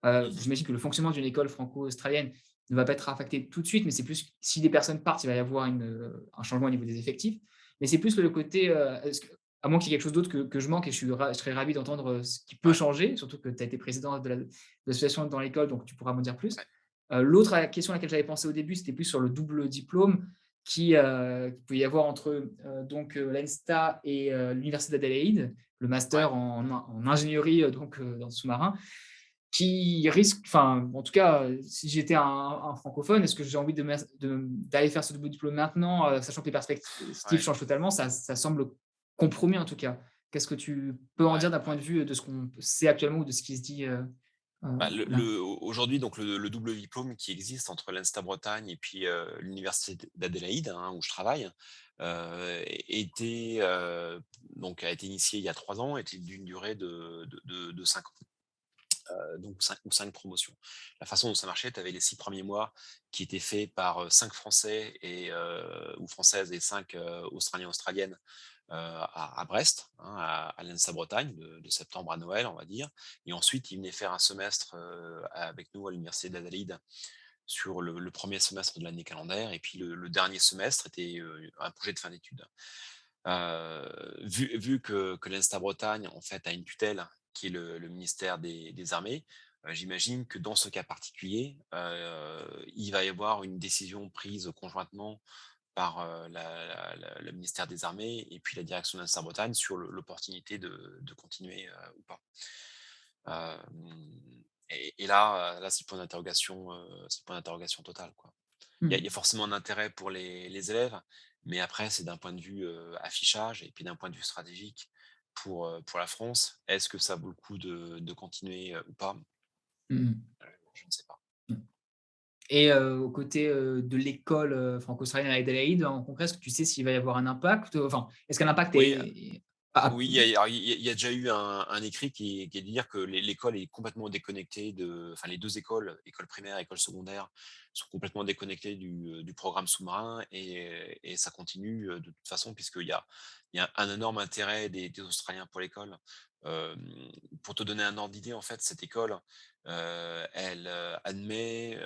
Mmh. J'imagine que le fonctionnement d'une école franco-australienne ne va pas être affecté tout de suite, mais c'est plus si des personnes partent, il va y avoir un changement au niveau des effectifs. Mais c'est plus le côté, est-ce que à moins qu'il y ait quelque chose d'autre que je manque et je serais ravi d'entendre, ce qui peut Ouais, changer, surtout que tu as été président de l'association dans l'école, donc tu pourras m'en dire plus. ouais, L'autre question à laquelle j'avais pensé au début, c'était plus sur le double diplôme qu'il peut y avoir entre, l'ENSTA et l'université d'Adélaïde, le ouais, master en ingénierie, dans le sous-marin. Qui risque enfin, en tout cas, si j'étais un francophone, est-ce que j'ai envie d'aller faire ce double diplôme maintenant, sachant que les perspectives ouais. changent totalement? Ça semble compromis, en tout cas. Qu'est-ce que tu peux en Ouais, dire d'un point ouais. de vue de ce qu'on sait actuellement ou de ce qui se dit, Bah, là? aujourd'hui, donc le double diplôme qui existe entre l'ENSTA Bretagne et puis, l'université d'Adélaïde, hein, où je travaille, était, donc a été initié il y a 3 ans, était d'une durée de 5 ans, donc 5 promotions. La façon dont ça marchait, tu avais les 6 premiers mois qui étaient faits par, 5 Français et ou Françaises et 5 Australiens, Australiennes, à Brest, hein, à l'ENSA Bretagne, de septembre à Noël, on va dire. Et ensuite, ils venaient faire un semestre avec nous à l'université d'Adélaïde sur le premier semestre de l'année calendaire. Et puis le dernier semestre était un projet de fin d'études. Vu que l'ENSTA Bretagne, en fait, a une tutelle qui est le ministère des Armées, j'imagine que dans ce cas particulier, il va y avoir une décision prise conjointement par, le ministère des Armées et puis la direction de Bretagne sur l'opportunité de continuer, ou pas. Et là, c'est le point d'interrogation, c'est le point d'interrogation total, quoi. Il y a Mmh. forcément un intérêt pour les élèves, mais après c'est d'un point de vue, affichage et puis d'un point de vue stratégique pour la France. Est-ce que ça vaut le coup de continuer, ou pas? Mmh mh. Je ne sais pas. Mmh. Et aux côtés, de l'école, franco-australienne à Adélaïde, en concret, est-ce que tu sais s'il va y avoir un impact? Enfin, est-ce qu'un impact Oui. est Oui, il y a déjà eu un écrit qui est de dire que l'école est complètement déconnectée enfin les 2 écoles, école primaire et école secondaire, sont complètement déconnectées du programme sous-marin et ça continue, de toute façon puisqu'il y a un énorme intérêt des Australiens pour l'école, Hem, pour te donner un ordre d'idée, en fait, cette école, elle, admet,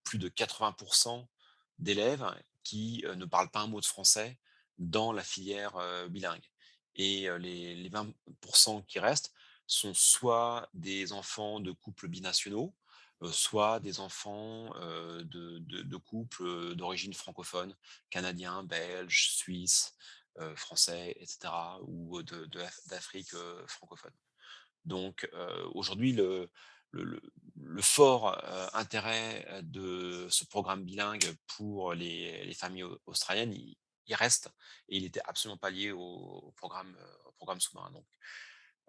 plus de 80 d'élèves qui, ne parlent pas un mot de français dans la filière, bilingue, et les 20 qui restent sont soit des enfants de couples binationaux, soit des enfants, de couples, d'origine francophone, canadiens, belges, suisses, français, et cetera, ou d'Afrique, francophone. Donc, aujourd'hui, le fort, intérêt, de ce programme bilingue pour les familles australiennes, il reste, et il était absolument pas lié au programme sous-marin. Donc,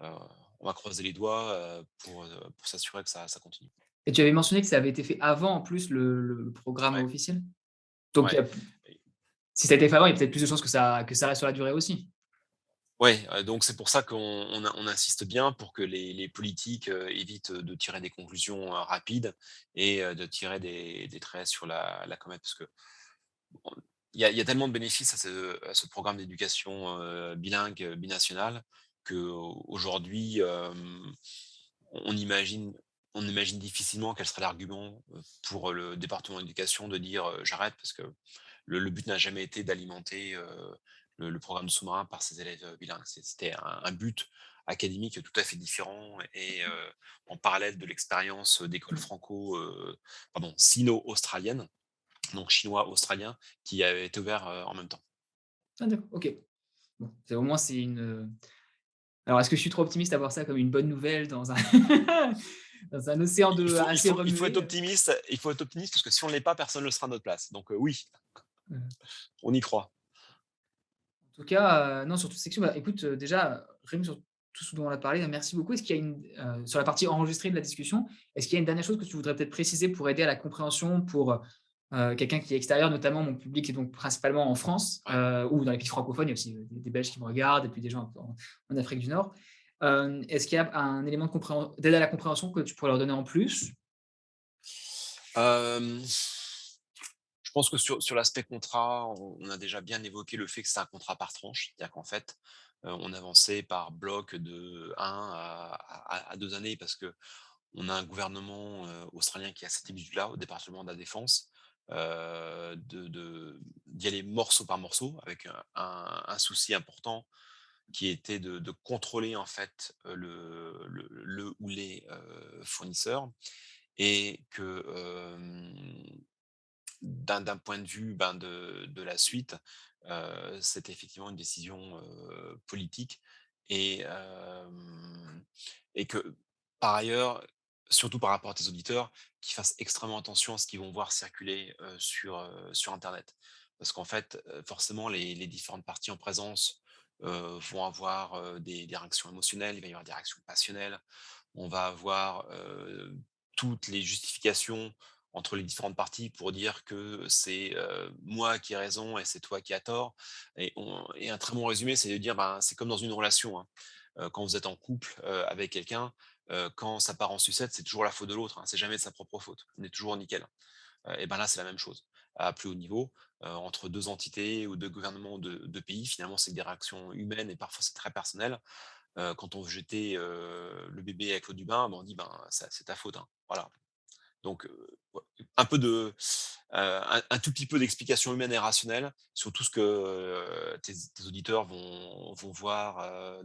heu, on va croiser les doigts, pour s'assurer que ça continue. Et tu avais mentionné que ça avait été fait avant en plus le programme Ouais, officiel? Donc il y ouais. a si ça a été fait avant, il y a peut-être plus de chances que ça reste sur la durée aussi? Ouais, donc c'est pour ça qu'on insiste bien pour que les politiques, évitent de tirer des conclusions, rapides, et de tirer des traits sur la comète. Parce que on il y a tellement de bénéfices à ce programme d'éducation, bilingue, binational, qu'aujourd'hui, on imagine on imagine difficilement quel serait l'argument, pour le département de l'éducation de dire, «J'arrête», parce que le but n'a jamais été d'alimenter, le programme sous-marin par ses élèves, bilingues. C'était un but académique tout à fait différent, et en parallèle de l'expérience, d'école sino-australienne, donc chinois-australien, qui avait été ouvert, en même temps. Ah d'accord, OK. Bon, c'est au moins c'est alors est-ce que je suis trop optimiste à voir ça comme une bonne nouvelle dans un dans un océan Il de faut il assez faut il faut être remué? optimiste, parce que si on ne l'est pas, personne ne le sera à notre place. Donc, oui, Heu, on y croit. En tout cas, non sur toute section, bah, écoute, déjà, rien que sur tout ce dont on a parlé, merci beaucoup. Est-ce qu'il y a sur la partie enregistrée de la discussion, est-ce qu'il y a une dernière chose que tu voudrais peut-être préciser pour aider à la compréhension pour, quelqu'un qui est extérieur, notamment mon public est donc principalement en France, Ouais. ou dans les pays francophones, il y a aussi, des Belges qui me regardent et puis des gens un peu en Afrique du Nord. Est-ce qu'il y a un élément d'aide à la compréhension que tu pourrais leur donner en plus? Hem, je pense que sur l'aspect contrat, on a déjà bien évoqué le fait que c'est un contrat par tranche. C'est-à-dire qu'en fait, on avançait par bloc de 1 à 2 années, parce que on a un gouvernement, australien qui a cette habitude-là, au département de la défense, d'y aller morceau par morceau, avec un souci important qui était de contrôler, en fait, le ou les, fournisseurs, et que, d'un point de vue, ben, de la suite, c'est effectivement une décision, politique, et et que, par ailleurs, surtout par rapport à tes auditeurs, qu'ils fassent extrêmement attention à ce qu'ils vont voir circuler, sur internet. Parce qu'en fait, forcément, les différentes parties en présence, vont avoir, des réactions émotionnelles, il va y avoir des réactions passionnelles. On va avoir, toutes les justifications entre les différentes parties pour dire que c'est, moi qui ai raison et c'est toi qui as tort, et un très bon résumé, c'est de dire, ben, c'est comme dans une relation, hein. Quand vous êtes en couple, avec quelqu'un, quand ça part en sucette, c'est toujours la faute de l'autre, hein, c'est jamais de sa propre faute. On est toujours nickel. Et ben là, c'est la même chose. À plus haut niveau, entre 2 entités ou 2 gouvernements ou 2 pays, finalement, c'est des réactions humaines, et parfois c'est très personnel. Quand on veut jeter, le bébé avec l'eau du bain, ben, on dit: «Ben, c'est ta faute, hein». Voilà. Donc, ouais, un peu un tout petit peu d'explication humaine et rationnelle sur tout ce que, tes auditeurs vont voir,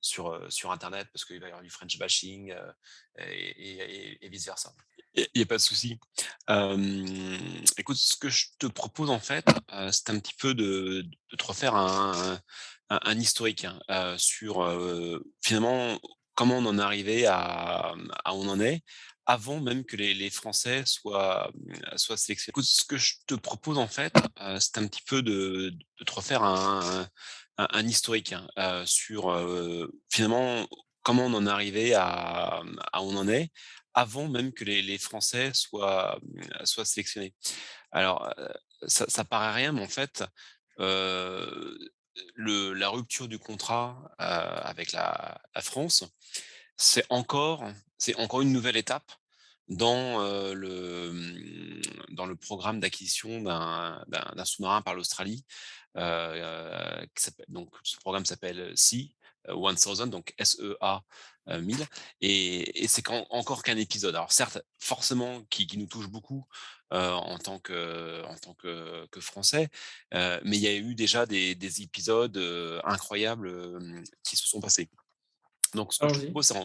sur internet, parce qu'il va y avoir du French bashing, et vice versa. Il y a pas de souci. Écoute, ce que je te propose, en fait, c'est un petit peu de te refaire un historique, hein, sur, finalement, comment on en est arrivé à où on en est, avant même que les Français soient sélectionnés. Écoute, ce que je te propose, en fait, c'est un petit peu de te refaire un historique, hein, sur, finalement, comment on en est arrivé à où on en est, avant même que les Français soient sélectionnés. Alors, ça paraît rien, mais en fait, heu, la rupture du contrat, avec la France, c'est encore une nouvelle étape dans, dans le programme d'acquisition d'un sous-marin par l'Australie, qui s'appelle, donc ce programme s'appelle SEA, 1000, donc SEA 1000, et c'est encore qu'un épisode. Alors certes, forcément, qui nous touche beaucoup en tant que Français, mais il y a eu déjà des épisodes incroyables qui se sont passés. Donc ce que je te Allons-y. propose, c'est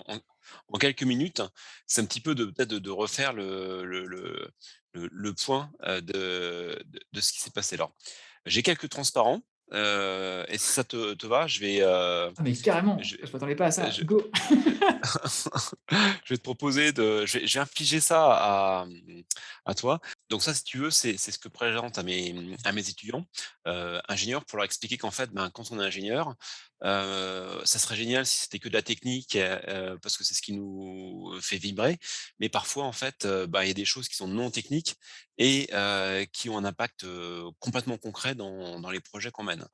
en quelques minutes, c'est un petit peu peut-être de refaire le point de ce qui s'est passé. Alors, j'ai quelques transparents, et si ça te va, Ah mais carrément, je je m'attendais pas à ça. je Go! je vais te proposer je vais infliger ça à toi. Donc ça, si tu veux, c'est ce que présente à mes étudiants, ingénieurs, pour leur expliquer qu'en fait, ben, quand on est ingénieur, ça serait génial si c'était que de la technique, parce que c'est ce qui nous fait vibrer. Mais parfois, en fait, bah, il y a des choses qui sont non techniques et qui ont un impact, complètement concret dans les projets qu'on mène.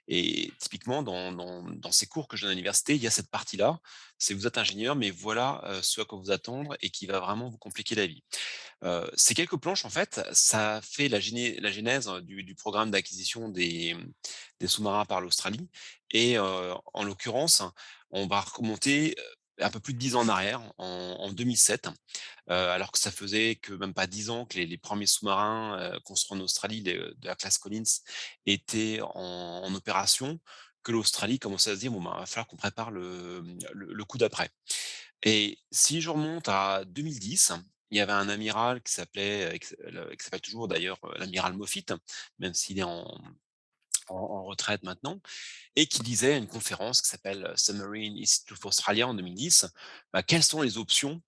Et typiquement, dans ces cours que je donne à l'université, il y a cette partie-là, c'est vous êtes ingénieur, mais voilà, ce à quoi vous attendre et qui va vraiment vous compliquer la vie. Ces quelques planches, en fait, ça fait la genèse du programme d'acquisition des sous-marins par l'Australie, et en l'occurrence, on va remonter, un peu plus de 10 ans en arrière, en 2007, alors que ça faisait que même pas 10 ans que les 1ers sous-marins, construits en Australie, de la classe Collins, étaient en opération, que l'Australie commençait à se dire: «Bon, ben, va falloir qu'on prépare le coup d'après». Et si je remonte à 2010, il y avait un amiral qui s'appelait, qui s'appelle toujours d'ailleurs, l'amiral Moffitt, même s'il est en retraite maintenant, et qui disait à une conférence qui s'appelle Submarine Institute of Australia en 2010, bah, quelles sont les options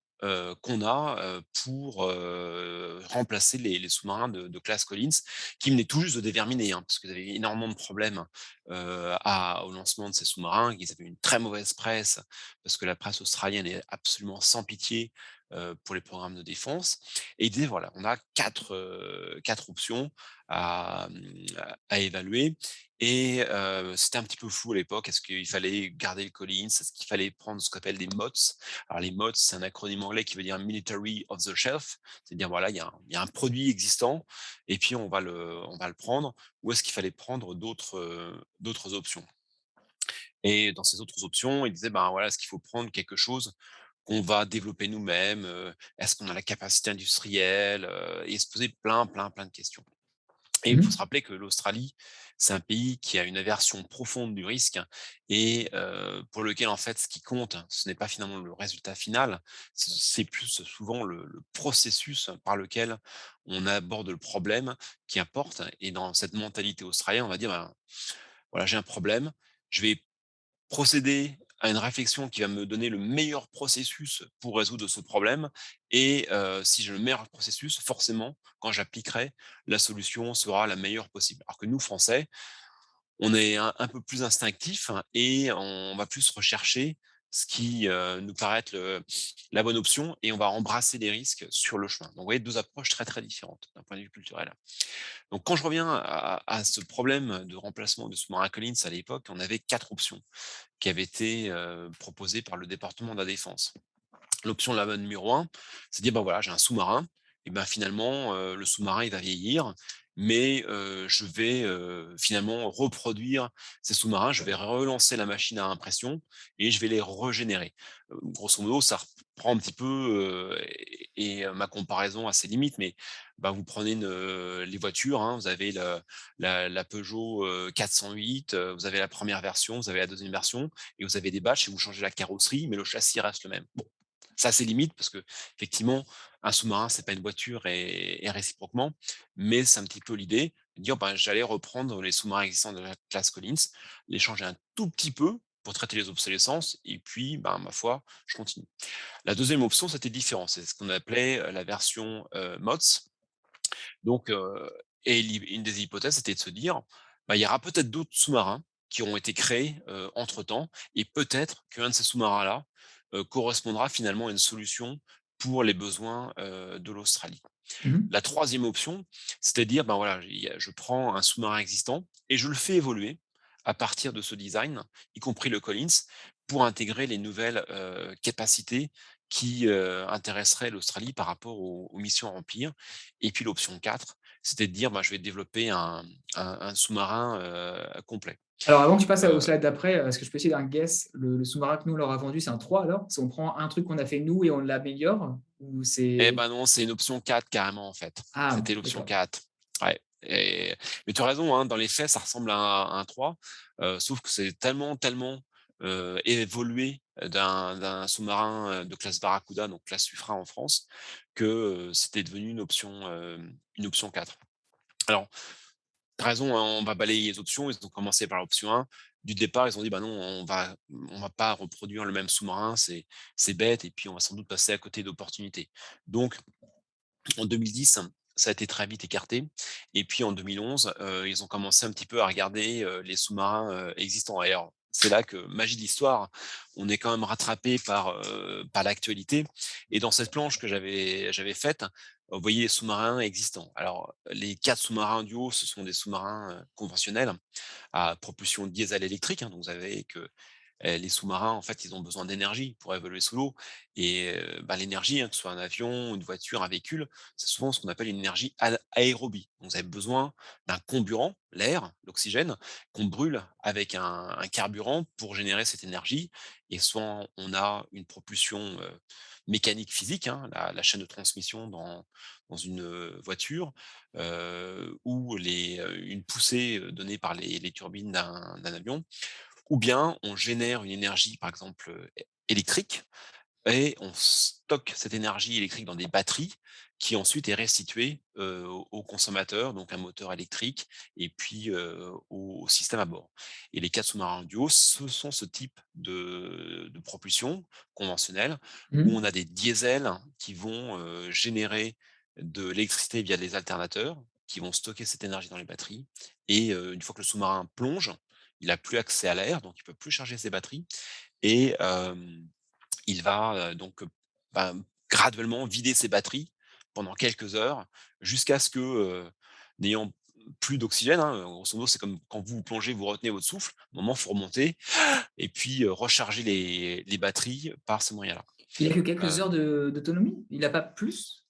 qu'on a pour remplacer les sous-marins de classe Collins, qui venaient tout juste de déverminer, hein, parce qu'ils avaient énormément de problèmes au lancement de ces sous-marins, qu'ils avaient une très mauvaise presse, parce que la presse australienne est absolument sans pitié pour les programmes de défense. Et il disait, voilà, on a quatre options à évaluer, et c'était un petit peu flou à l'époque. Est-ce qu'il fallait garder le Collins? Est-ce qu'il fallait prendre ce qu'on appelle des MOTS? Alors les MOTS, c'est un acronyme anglais qui veut dire Military Off the Shelf. C'est-à-dire, voilà, il y a un produit existant et puis on va le prendre. Ou est-ce qu'il fallait prendre d'autres options? Et dans ces autres options, il disait, ben voilà, est-ce qu'il faut prendre quelque chose qu'on va développer nous-mêmes? Est-ce qu'on a la capacité industrielle? Et se poser plein, plein, plein de questions. Et il faut se Mmh. rappeler que l'Australie, c'est un pays qui a une aversion profonde du risque, et pour lequel, en fait, ce qui compte, ce n'est pas finalement le résultat final, c'est plus souvent le processus par lequel on aborde le problème qui importe. Et dans cette mentalité australienne, on va dire: «Ben, voilà, j'ai un problème, je vais procéder à une réflexion qui va me donner le meilleur processus pour résoudre ce problème, et si j'ai le meilleur processus, forcément, quand j'appliquerai, la solution sera la meilleure possible». Alors que nous, Français, on est un peu plus instinctif, hein, et on va plus rechercher ce qui, nous paraît être la bonne option, et on va embrasser les risques sur le chemin. Donc vous voyez, 2 approches très, très différentes d'un point de vue culturel. Donc quand je reviens à ce problème de remplacement de sous-marin Collins, à l'époque, on avait 4 options qui avait été proposé par le département de la Défense. L'option là numéro 1, c'est de dire: «Bah, voilà, j'ai un sous-marin, et ben, finalement, le sous-marin, il va vieillir, mais je vais, finalement reproduire ces sous-marins. Je vais relancer la machine à impression et je vais les régénérer». Grosso modo, ça reprend un petit peu, ma comparaison a ses limites, mais bah, vous prenez les voitures, hein, vous avez la Peugeot 408, vous avez la première version, vous avez la deuxième version, et vous avez des batchs et vous changez la carrosserie, mais le châssis reste le même. Bon, ça, c'est limite parce que effectivement, un sous-marin, c'est pas une voiture, et réciproquement, mais c'est un petit peu l'idée de dire, ben, j'allais reprendre les sous-marins existants de la classe Collins, les changer un tout petit peu pour traiter les obsolescences, et puis, ben, ma foi, je continue. La deuxième option, c'était différent. C'est ce qu'on appelait la version MOTS. Donc, une des hypothèses, c'était de se dire, bah, il y aura peut-être d'autres sous-marins qui auront été créés entre-temps, et peut-être qu'un de ces sous-marins-là correspondra finalement à une solution pour les besoins de l'Australie. Mmh. La troisième option, c'était de dire, ben voilà, je prends un sous-marin existant et je le fais évoluer à partir de ce design, y compris le Collins, pour intégrer les nouvelles capacités qui intéresseraient l'Australie par rapport aux missions à remplir. Et puis l'option 4, c'était de dire, ben, je vais développer un sous-marin complet. Alors avant que tu passes au Heu slide d'après, est-ce que je peux essayer d'un guess? Le sous-marin que nous on leur a vendu, c'est un 3 alors? Si on prend un truc qu'on a fait nous et on l'améliore? Ou et c'est ben non, c'est une option 4 carrément, en fait. ah C'était l'option d'accord. 4. Ouais, mais tu as raison, hein, dans les faits, ça ressemble à un 3, sauf que c'est tellement, évolué d'un sous-marin, de classe Barracuda, donc classe Suffren en France, que, c'était devenu une option 4. Alors, tu as raison, hein, on va balayer les options. Ils ont commencé par l'option 1. Du départ, ils ont dit: «Bah non, on va pas reproduire le même sous-marin, c'est bête et puis on va sans doute passer à côté d'opportunités». Donc en 2010, ça a été très vite écarté et puis en 2011, ils ont commencé un petit peu à regarder, les sous-marins, existants. Et alors, c'est là que, magie de l'histoire, on est quand même rattrapé par l'actualité et dans cette planche que j'avais faite, vous voyez les sous-marins existants. Alors, les 4 sous-marins du haut, ce sont des sous-marins, conventionnels à propulsion diesel électrique, hein. Donc vous avez que, les sous-marins, en fait, ils ont besoin d'énergie pour évoluer sous l'eau et bah, l'énergie, hein, que ce soit un avion, une voiture, un véhicule, c'est souvent ce qu'on appelle une énergie aérobie. Donc vous avez besoin d'un comburant, l'air, l'oxygène, qu'on brûle avec un carburant pour générer cette énergie et soit on a une propulsion, mécanique physique, hein, la chaîne de transmission dans une, voiture, ou une poussée, donnée par les turbines d'un avion, ou bien on génère une énergie, par exemple, électrique et on stocke cette énergie électrique dans des batteries qui ensuite est restituée, au consommateur, donc un moteur électrique et puis, au système à bord. Et les 4 sous-marins du haut, ce sont ce type de propulsion conventionnelle où Mmh. on a des diesels qui vont, générer de l'électricité via des alternateurs, qui vont stocker cette énergie dans les batteries et une fois que le sous-marin plonge, il a plus accès à l'air, donc il peut plus charger ses batteries et il va, donc, bah, graduellement vider ses batteries pendant quelques heures jusqu'à ce que, n'ayant plus d'oxygène, hein, grosso modo, c'est comme quand vous plongez, vous retenez votre souffle. À un moment, il faut remonter et puis, recharger les batteries par ce moyen-là. Il a que quelques Heu, heures de d'autonomie? Il a pas plus?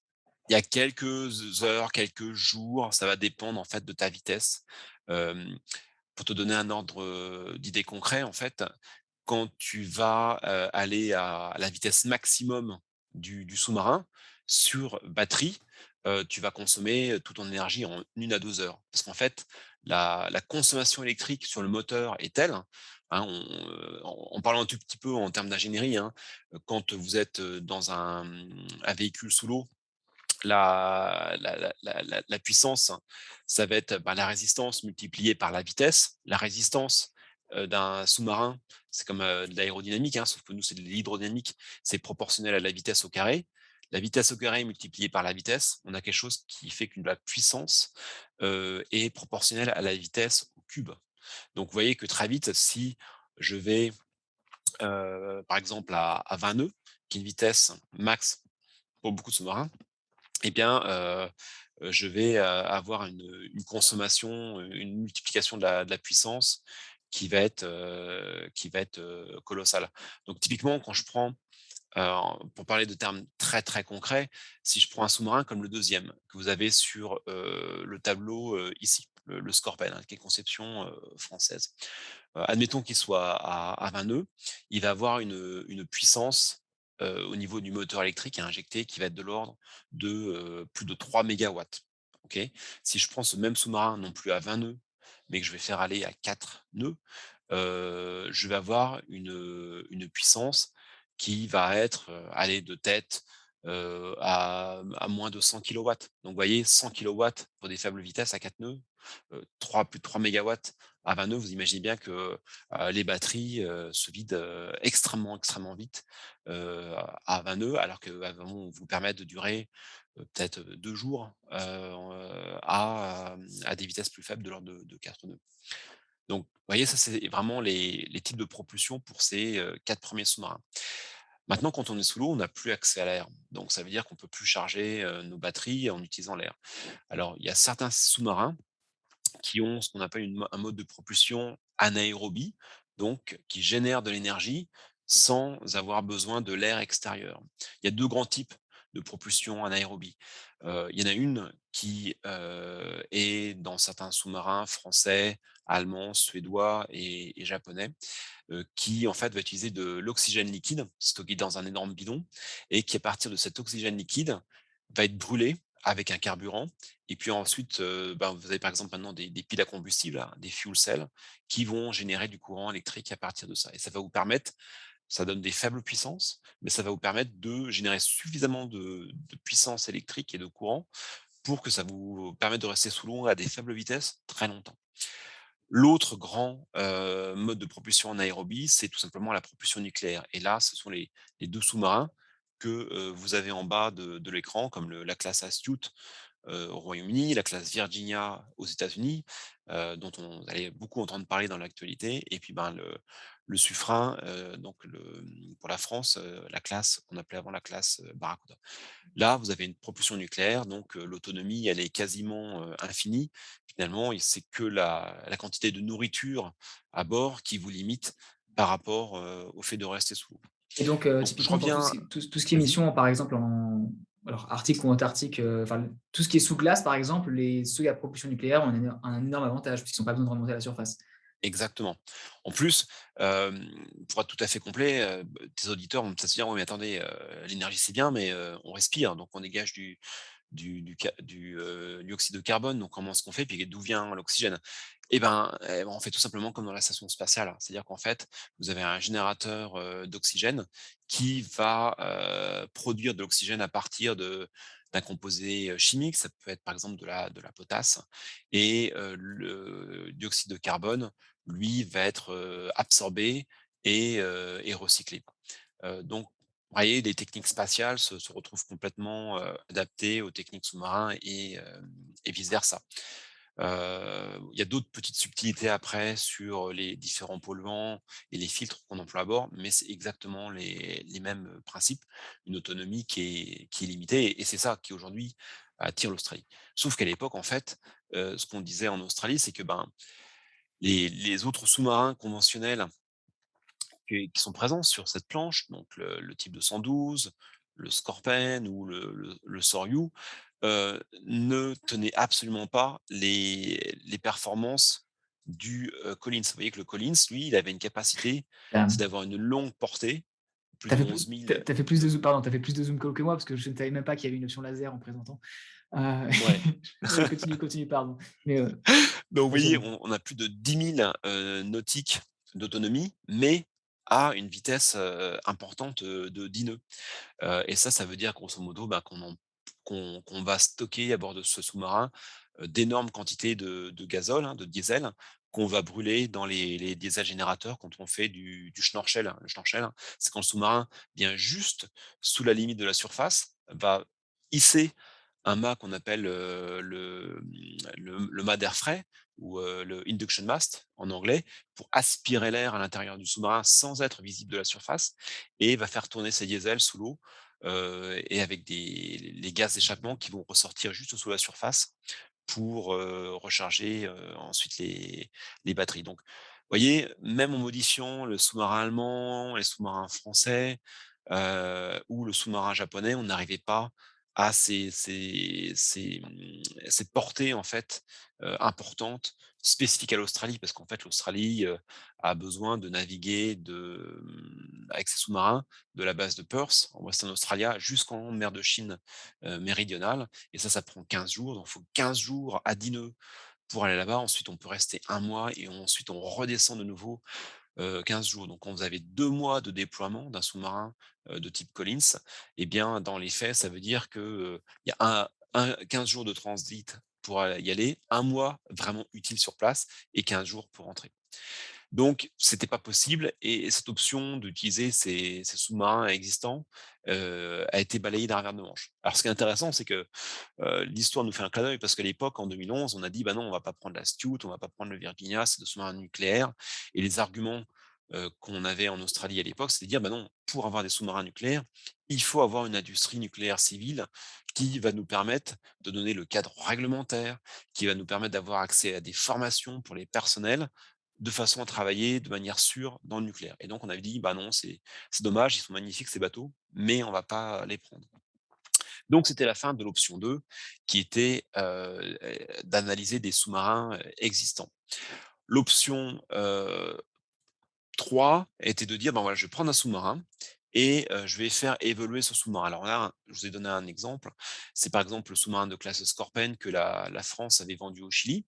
il y a quelques heures, quelques jours, ça va dépendre en fait de ta vitesse. Hem, pour te donner un ordre, d'idée concret, en fait, quand tu vas, aller à la vitesse maximum du sous-marin sur batterie, tu vas consommer, toute ton énergie en 1 à 2 heures. Parce qu'en fait, la consommation électrique sur le moteur est telle, hein, en parlant un tout petit peu en termes d'ingénierie, hein, quand vous êtes, dans un véhicule sous l'eau, la puissance, ça va être, bah, la résistance multipliée par la vitesse. La résistance, d'un sous-marin, c'est comme, de l'aérodynamique, hein, sauf que nous, c'est de l'hydrodynamique, c'est proportionnel à la vitesse au carré. La vitesse au carré multipliée par la vitesse, on a quelque chose qui fait que la puissance, est proportionnelle à la vitesse au cube. Donc vous voyez que très vite, si je vais, par exemple à 20 nœuds, qui est une vitesse max pour beaucoup de sous-marins, eh bien, je vais, avoir une consommation, une multiplication de la puissance qui va être colossale. Donc typiquement, quand je prends, pour parler de termes très, très concrets, si je prends un sous-marin comme le deuxième que vous avez sur, le tableau, ici, le Scorpène, hein, qui est conception, française. Admettons qu'il soit à 20 nœuds, il va avoir une puissance, au niveau du moteur électrique à injecter qui va être de l'ordre de, plus de 3 mégawatts. OK? Si je prends ce même sous-marin non plus à 20 nœuds, mais que je vais faire aller à 4 nœuds, je vais avoir une puissance qui va être, allez, de tête, à moins de 100 kilowatts. Donc vous voyez 100 kilowatts pour des faibles vitesses à 4 nœuds, plus de 3 mégawatts à 20 nœuds, vous imaginez bien que, les batteries, se vident, extrêmement, extrêmement vite, à 20 nœuds, alors qu'elles vont vous permettre de durer, peut-être, 2 jours, à des vitesses plus faibles de l'ordre de 4 nœuds. Donc, vous voyez, ça, c'est vraiment les types de propulsion pour ces, 4 premiers sous-marins. Maintenant, quand on est sous l'eau, on n'a plus accès à l'air. Donc ça veut dire qu'on peut plus charger, nos batteries en utilisant l'air. Alors, il y a certains sous-marins qui ont ce qu'on appelle un mode de propulsion anaérobie, donc qui génère de l'énergie sans avoir besoin de l'air extérieur. Il y a 2 grands types de propulsion anaérobie. Il y en a une qui, est dans certains sous-marins français, allemands, suédois et japonais, qui en fait va utiliser de l'oxygène liquide stocké dans un énorme bidon et qui à partir de cet oxygène liquide va être brûlé avec un carburant et puis ensuite, vous avez par exemple maintenant des piles à combustible, hein, des fuel cells qui vont générer du courant électrique à partir de ça et ça va vous permettre ça donne des faibles puissances, mais ça va vous permettre de générer suffisamment de puissance électrique et de courant pour que ça vous permette de rester sous l'eau à des faibles vitesses très longtemps. L'autre grand, mode de propulsion en aérobie, c'est tout simplement la propulsion nucléaire et là, ce sont les 2 sous-marins que, vous avez en bas de l'écran comme la classe Astute, au Royaume-Uni, la classe Virginia aux États-Unis, dont on allait beaucoup entendre parler dans l'actualité et puis, le Suffren, pour la France, la classe qu'on appelait avant la classe, Barracuda. Là, vous avez une propulsion nucléaire, donc l'autonomie, elle est quasiment, infinie. Finalement et c'est que la quantité de nourriture à bord qui vous limite par rapport, au fait de rester sous l'eau. Et donc, Donc je typiquement pour reviens tout ce qui est vas-y? mission, par exemple, alors Arctique ou Antarctique, enfin, tout ce qui est sous glace, par exemple, ceux à propulsion nucléaire ont un énorme avantage puisqu'ils n'ont pas besoin de remonter à la surface. Exactement. En plus, pour être tout à fait complet, tes auditeurs vont peut-être se dire: «Oui mais attendez, l'énergie c'est bien mais, on respire donc on dégage du dioxyde de carbone, donc comment est-ce qu'on fait? Puis d'où vient l'oxygène?» on fait tout simplement comme dans la station spatiale. C'est-à-dire qu'en fait, vous avez un générateur, d'oxygène qui va, produire de l'oxygène à partir d'un composé, chimique. Ça peut être par exemple de la potasse et le dioxyde de carbone, lui, va être, absorbé et recyclé. Donc vous voyez, les techniques spatiales se retrouvent complètement, adaptées aux techniques sous-marins et vice versa. Il y a d'autres petites subtilités après sur les différents polluants et les filtres qu'on emploie à bord, mais c'est exactement les mêmes, principes. Une autonomie qui est limitée et c'est ça qui aujourd'hui attire l'Australie. Sauf qu'à l'époque, en fait, ce qu'on disait en Australie, c'est que, les autres sous-marins conventionnels qui sont présents sur cette planche, donc le type 212, le Scorpène ou le Soryu, ne tenaient absolument pas les performances du, Collins. Vous voyez que le Collins, lui, il avait une capacité, c'est Hem, d'avoir une longue portée, plus tu de fait 11 tu 000 as fait plus de zoom pardon, tu fait plus de zoom call que moi parce que je ne savais même pas qu'il y avait une option laser en présentant. Heu, ouais. continue, pardon. Mais, Donc vous vas-y, voyez, vas-y. on a plus de 10 000 nautiques d'autonomie, mais à une vitesse, importante, de 10 nœuds. Et ça veut dire grosso modo, qu'on va stocker à bord de ce sous-marin, d'énormes quantités de gazole, hein, de diesel, qu'on va brûler dans les diesel générateurs quand on fait du schnorchel, hein. Le schnorchel, hein, c'est quand le sous-marin vient juste sous la limite de la surface, va hisser un mât qu'on appelle, le mât d'air frais ou, le induction mast en anglais, pour aspirer l'air à l'intérieur du sous-marin sans être visible de la surface et va faire tourner ses diesels sous l'eau, et avec les gaz d'échappement qui vont ressortir juste sous la surface pour, recharger, ensuite les batteries. Donc, vous voyez, même en modifiant le sous-marin allemand, les sous-marins français, ou le sous-marin japonais, on n'arrivait pas à cette portée en fait, importante, spécifique à l'Australie. Parce qu'en fait l'Australie, a besoin de naviguer avec ses sous-marins de la base de Perth en Western Australia jusqu'en mer de Chine, méridionale et ça prend 15 jours, donc il faut 15 jours à 10 nœuds pour aller là-bas. Ensuite, on peut rester un mois et ensuite on redescend de nouveau, 15 jours. Donc quand vous avez 2 mois de déploiement d'un sous-marin, de type Collins, eh bien, dans les faits, ça veut dire que, il y a 15 jours de transit pour y aller, un mois vraiment utile sur place et 15 jours pour rentrer. Donc c'était pas possible et cette option d'utiliser ces sous-marins existants, a été balayée d'un revers de manche. Alors ce qui est intéressant, c'est que, l'histoire nous fait un clin d'œil parce qu'à l'époque, en 2011, on a dit: «Bah non, on va pas prendre l'Astute, on va pas prendre le Virginia, c'est des sous-marins nucléaires» et les arguments, qu'on avait en Australie à l'époque, c'est de dire: «Bah non, pour avoir des sous-marins nucléaires, il faut avoir une industrie nucléaire civile qui va nous permettre de donner le cadre réglementaire, qui va nous permettre d'avoir accès à des formations pour les personnels, de façon à travailler de manière sûre dans le nucléaire» et donc on avait dit: «Bah non, c'est dommage, ils sont magnifiques ces bateaux, mais on va pas les prendre». Donc c'était la fin de l'option 2 qui était, d'analyser des sous-marins, existants. L'option, 3 était de dire: «Ben, voilà, je vais prendre un sous-marin et je vais faire évoluer ce sous-marin». Alors là, je vous ai donné un exemple. C'est par exemple le sous-marin de classe Scorpène que la France avait vendu au Chili.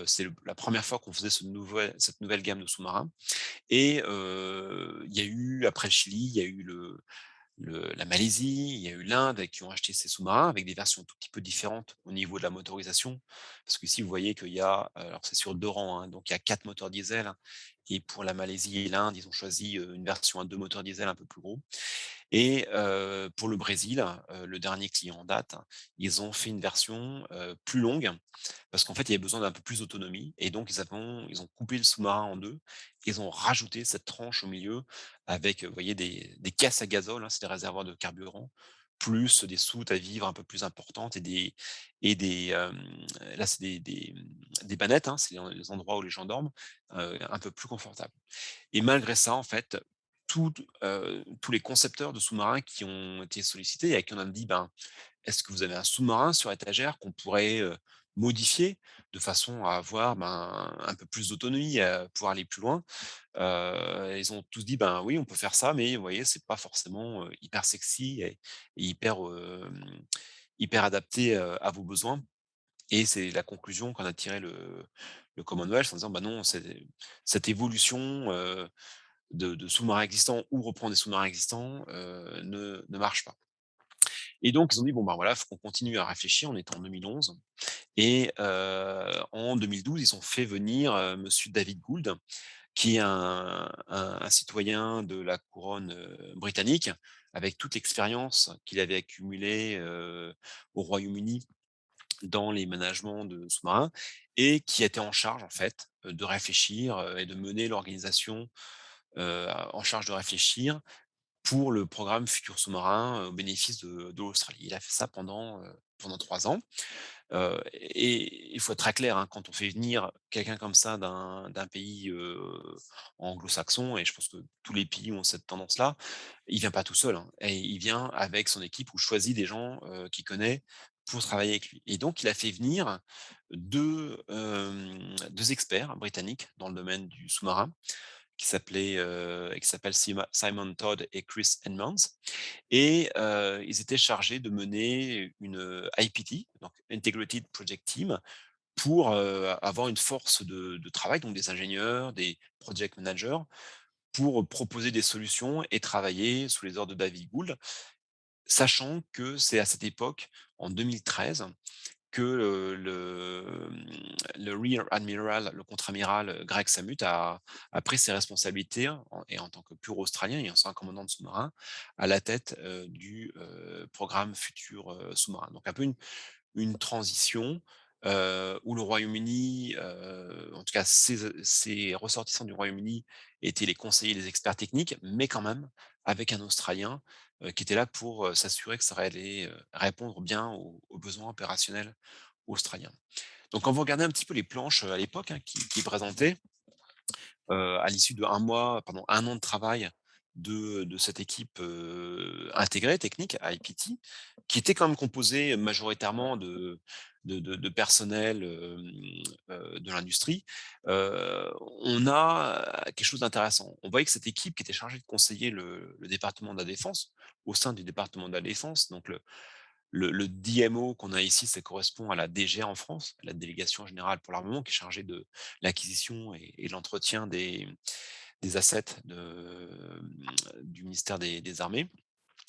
C'est la première fois qu'on faisait cette nouvelle gamme de sous-marins et il y a eu après le Chili, il y a eu la Malaisie, il y a eu l'Inde qui ont acheté ces sous-marins avec des versions un tout petit peu différentes au niveau de la motorisation. Parce qu'ici, vous voyez qu'il y a, alors c'est sur 2 rangs, hein, donc il y a 4 moteurs diesel et pour la Malaisie et l'Inde, ils ont choisi, une version à 2 moteurs diesel un peu plus gros. Et pour le Brésil, le dernier client en date, ils ont fait une version, plus longue parce qu'en fait, il y avait besoin d'un peu plus d'autonomie et donc ils ont coupé le sous-marin en 2. Ils ont rajouté cette tranche au milieu avec, vous voyez des caisses à gazole, hein, c'est des réservoirs de carburant, plus des soutes à vivre un peu plus importantes là, c'est des bannettes, hein, c'est les endroits où les gens dorment, un peu plus confortables. Et malgré ça, en fait, tous les concepteurs de sous-marins qui ont été sollicités et à qui on a dit: «Ben, est-ce que vous avez un sous-marin sur étagère qu'on pourrait, modifier de façon à avoir, ben, un peu plus d'autonomie, pouvoir aller plus loin?» Ils ont tous dit: «Ben, oui, on peut faire ça, mais vous voyez, c'est pas forcément, hyper sexy et hyper adapté, à vos besoins». Et c'est la conclusion qu'en a tiré le Commonwealth en disant: «Bah non, cette évolution, de sous-marins existants ou reprendre des sous-marins existants, ne marche pas». Et donc ils ont dit: «Bon, bah, voilà, faut qu'on continue à réfléchir». On était en 2011 et en 2012, ils ont fait venir, monsieur David Gould, qui est un citoyen de la couronne, britannique, avec toute l'expérience qu'il avait accumulée, au Royaume-Uni dans les managements de sous-marins et qui était en charge, en fait, de réfléchir, et de mener l'organisation, en charge de réfléchir pour le programme Futur Sous-marin, au bénéfice de l'Australie. Il a fait ça pendant 3 ans, et il faut être très clair, hein, quand on fait venir quelqu'un comme ça d'un pays, anglo-saxon et je pense que tous les pays ont cette tendance-là, il vient pas tout seul, hein et il vient avec son équipe ou choisit des gens, qu'il connaît pour travailler avec lui et donc il a fait venir 2 experts britanniques dans le domaine du sous-marin qui s'appellent Simon Todd et Chris Edmonds et ils étaient chargés de mener une, IPT, donc Integrated Project Team, pour, avoir une force de travail, donc des ingénieurs, des project managers, pour proposer des solutions et travailler sous les ordres de David Gould. Sachant que c'est à cette époque, en 2013, que, le Rear Admiral, le contre-amiral, Greg Samut a pris ses responsabilités en tant que pur Australien et ancien commandant de sous-marin, à la tête, du, programme Futur, sous-marin. Donc un peu une transition, où le Royaume-Uni, en tout cas ses ressortissants du Royaume-Uni étaient les conseillers, les experts techniques, mais quand même avec un Australien, qui était là pour, s'assurer que ça allait, répondre bien aux besoins opérationnels australiens. Donc quand vous regardez un petit peu les planches, à l'époque, hein, qui présentaient, à l'issue de 1 an de travail de cette équipe, intégrée technique IPT, qui était quand même composée majoritairement de personnel, de l'industrie, on a quelque chose d'intéressant. On voyait que cette équipe qui était chargée de conseiller le département de la défense, au sein du département de la défense, donc le DMO qu'on a ici, ça correspond à la DGA en France, la délégation générale pour l'armement, qui est chargée de l'acquisition et de l'entretien des assets du ministère des Armées.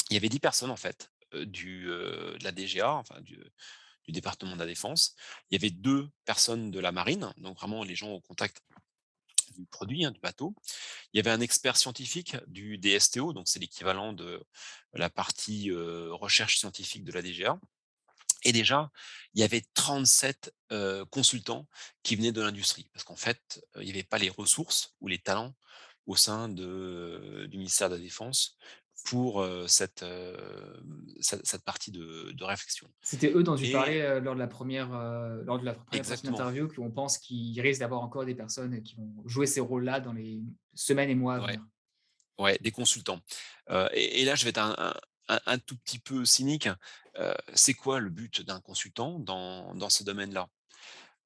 Il y avait 10 personnes en fait, de la DGA, enfin du département de la défense. Il y avait 2 personnes de la marine, donc vraiment les gens au contact du produit, hein, du bateau. Il y avait un expert scientifique du DSTO, donc c'est l'équivalent de la partie, recherche scientifique de la DGA. Et déjà, il y avait 37, consultants qui venaient de l'industrie. Parce qu'en fait, il n'y avait pas les ressources ou les talents au sein du ministère de la Défense pour, cette partie de réflexion. C'était eux dont tu Et parlais, lors de la première partie de exactement, l'interview, qu'on pense qu'il risque d'avoir encore des personnes qui vont jouer ces rôles-là dans les semaines et mois à ouais, venir. ouais, des consultants. Et là, je vais être un tout petit peu cynique, c'est quoi le but d'un consultant dans ce domaine-là?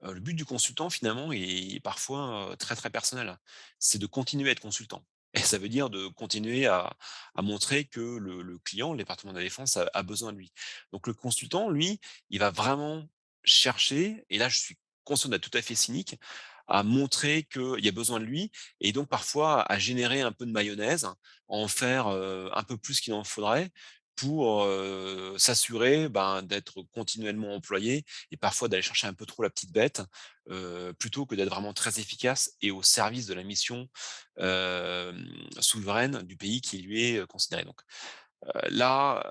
Le but du consultant finalement est parfois, très, très personnel. C'est de continuer à être consultant et ça veut dire de continuer à montrer que le client, le département de la défense a besoin de lui. Donc le consultant, lui, il va vraiment chercher et là je suis conscient d'être tout à fait cynique, à montrer qu'il y a besoin de lui et donc parfois à générer un peu de mayonnaise, en faire, un peu plus qu'il en faudrait pour, s'assurer, ben, d'être continuellement employé et parfois d'aller chercher un peu trop la petite bête, plutôt que d'être vraiment très efficace et au service de la mission, souveraine du pays qui lui est, considéré. Donc, là,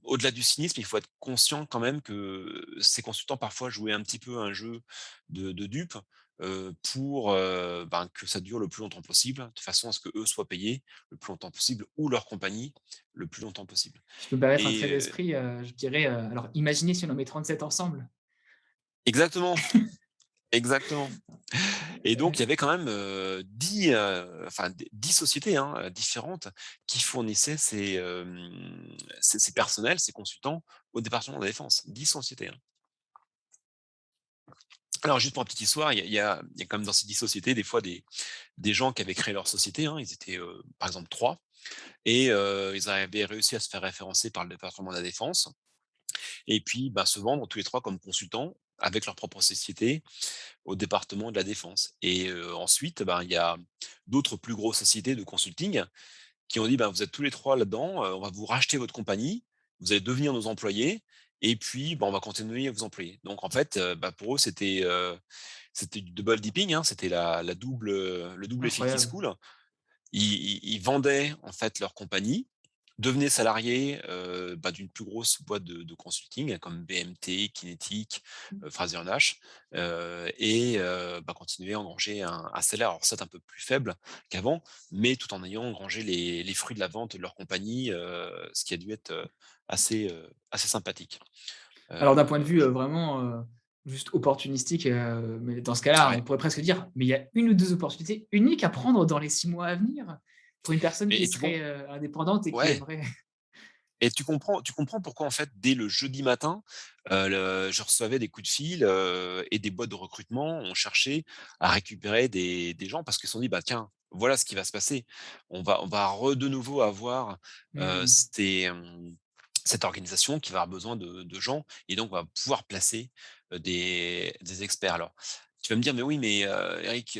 au-delà du cynisme, il faut être conscient quand même que ces consultants parfois jouaient un petit peu un jeu de dupe, pour, ben, que ça dure le plus longtemps possible, de façon à ce qu'eux soient payés le plus longtemps possible ou leur compagnie le plus longtemps possible Si je peux me permettre un trait et d'esprit, je dirais, alors imaginez si on en met 37 ensemble. exactement, exactement. Et donc il y avait quand même, 10, enfin d 10 sociétés, hein, différentes qui fournissaient ces personnels, ces consultants au département de la défense. 10 sociétés, hein. Alors juste pour une petite histoire, il y a quand même dans ces 10 sociétés des fois des gens qui avaient créé leur société, hein. Ils étaient, par exemple 3 et ils avaient réussi à se faire référencer par le département de la défense et puis, bah, se vendre tous les 3 comme consultants avec leur propre société au département de la défense et ensuite, ben, il y a d'autres plus grosses sociétés de consulting qui ont dit: «Ben, vous êtes tous les 3 là-dedans, on va vous racheter votre compagnie, vous allez devenir nos employés et puis, bah, on va continuer à vous employer». Donc en fait, bah, pour eux, c'était du double dipping, hein, c'était la double, le double effet qui se Incroyable. coule. Ils vendaient en fait leur compagnie, devenaient salariés, bah, d'une plus grosse boîte de consulting comme BMT, Kinetic, Frazer Nash, et bah, continuaient à engranger un salaire, alors certes un peu plus faible qu'avant, mais tout en ayant engrangé les fruits de la vente de leur compagnie, ce qui a dû être, assez sympathique. Alors d'un point de vue, Je vraiment, juste opportunistique, mais dans ce cas-là, ouais, on pourrait presque dire: «Mais il y a une ou 2 opportunités uniques à prendre dans les 6 mois à venir?» pour une personne qui et tu com serait, indépendante et qui ouais. aimerait Et tu comprends pourquoi en fait dès le jeudi matin, le je recevais des coups de fil, et des boîtes de recrutement ont cherché à récupérer des gens parce qu'ils se sont dit: «Bah tiens, voilà ce qui va se passer. On va de nouveau avoir, mmh, cette organisation qui va avoir besoin de gens et donc on va pouvoir placer, des experts». Alors, tu vas me dire: «Mais oui, mais, Eric,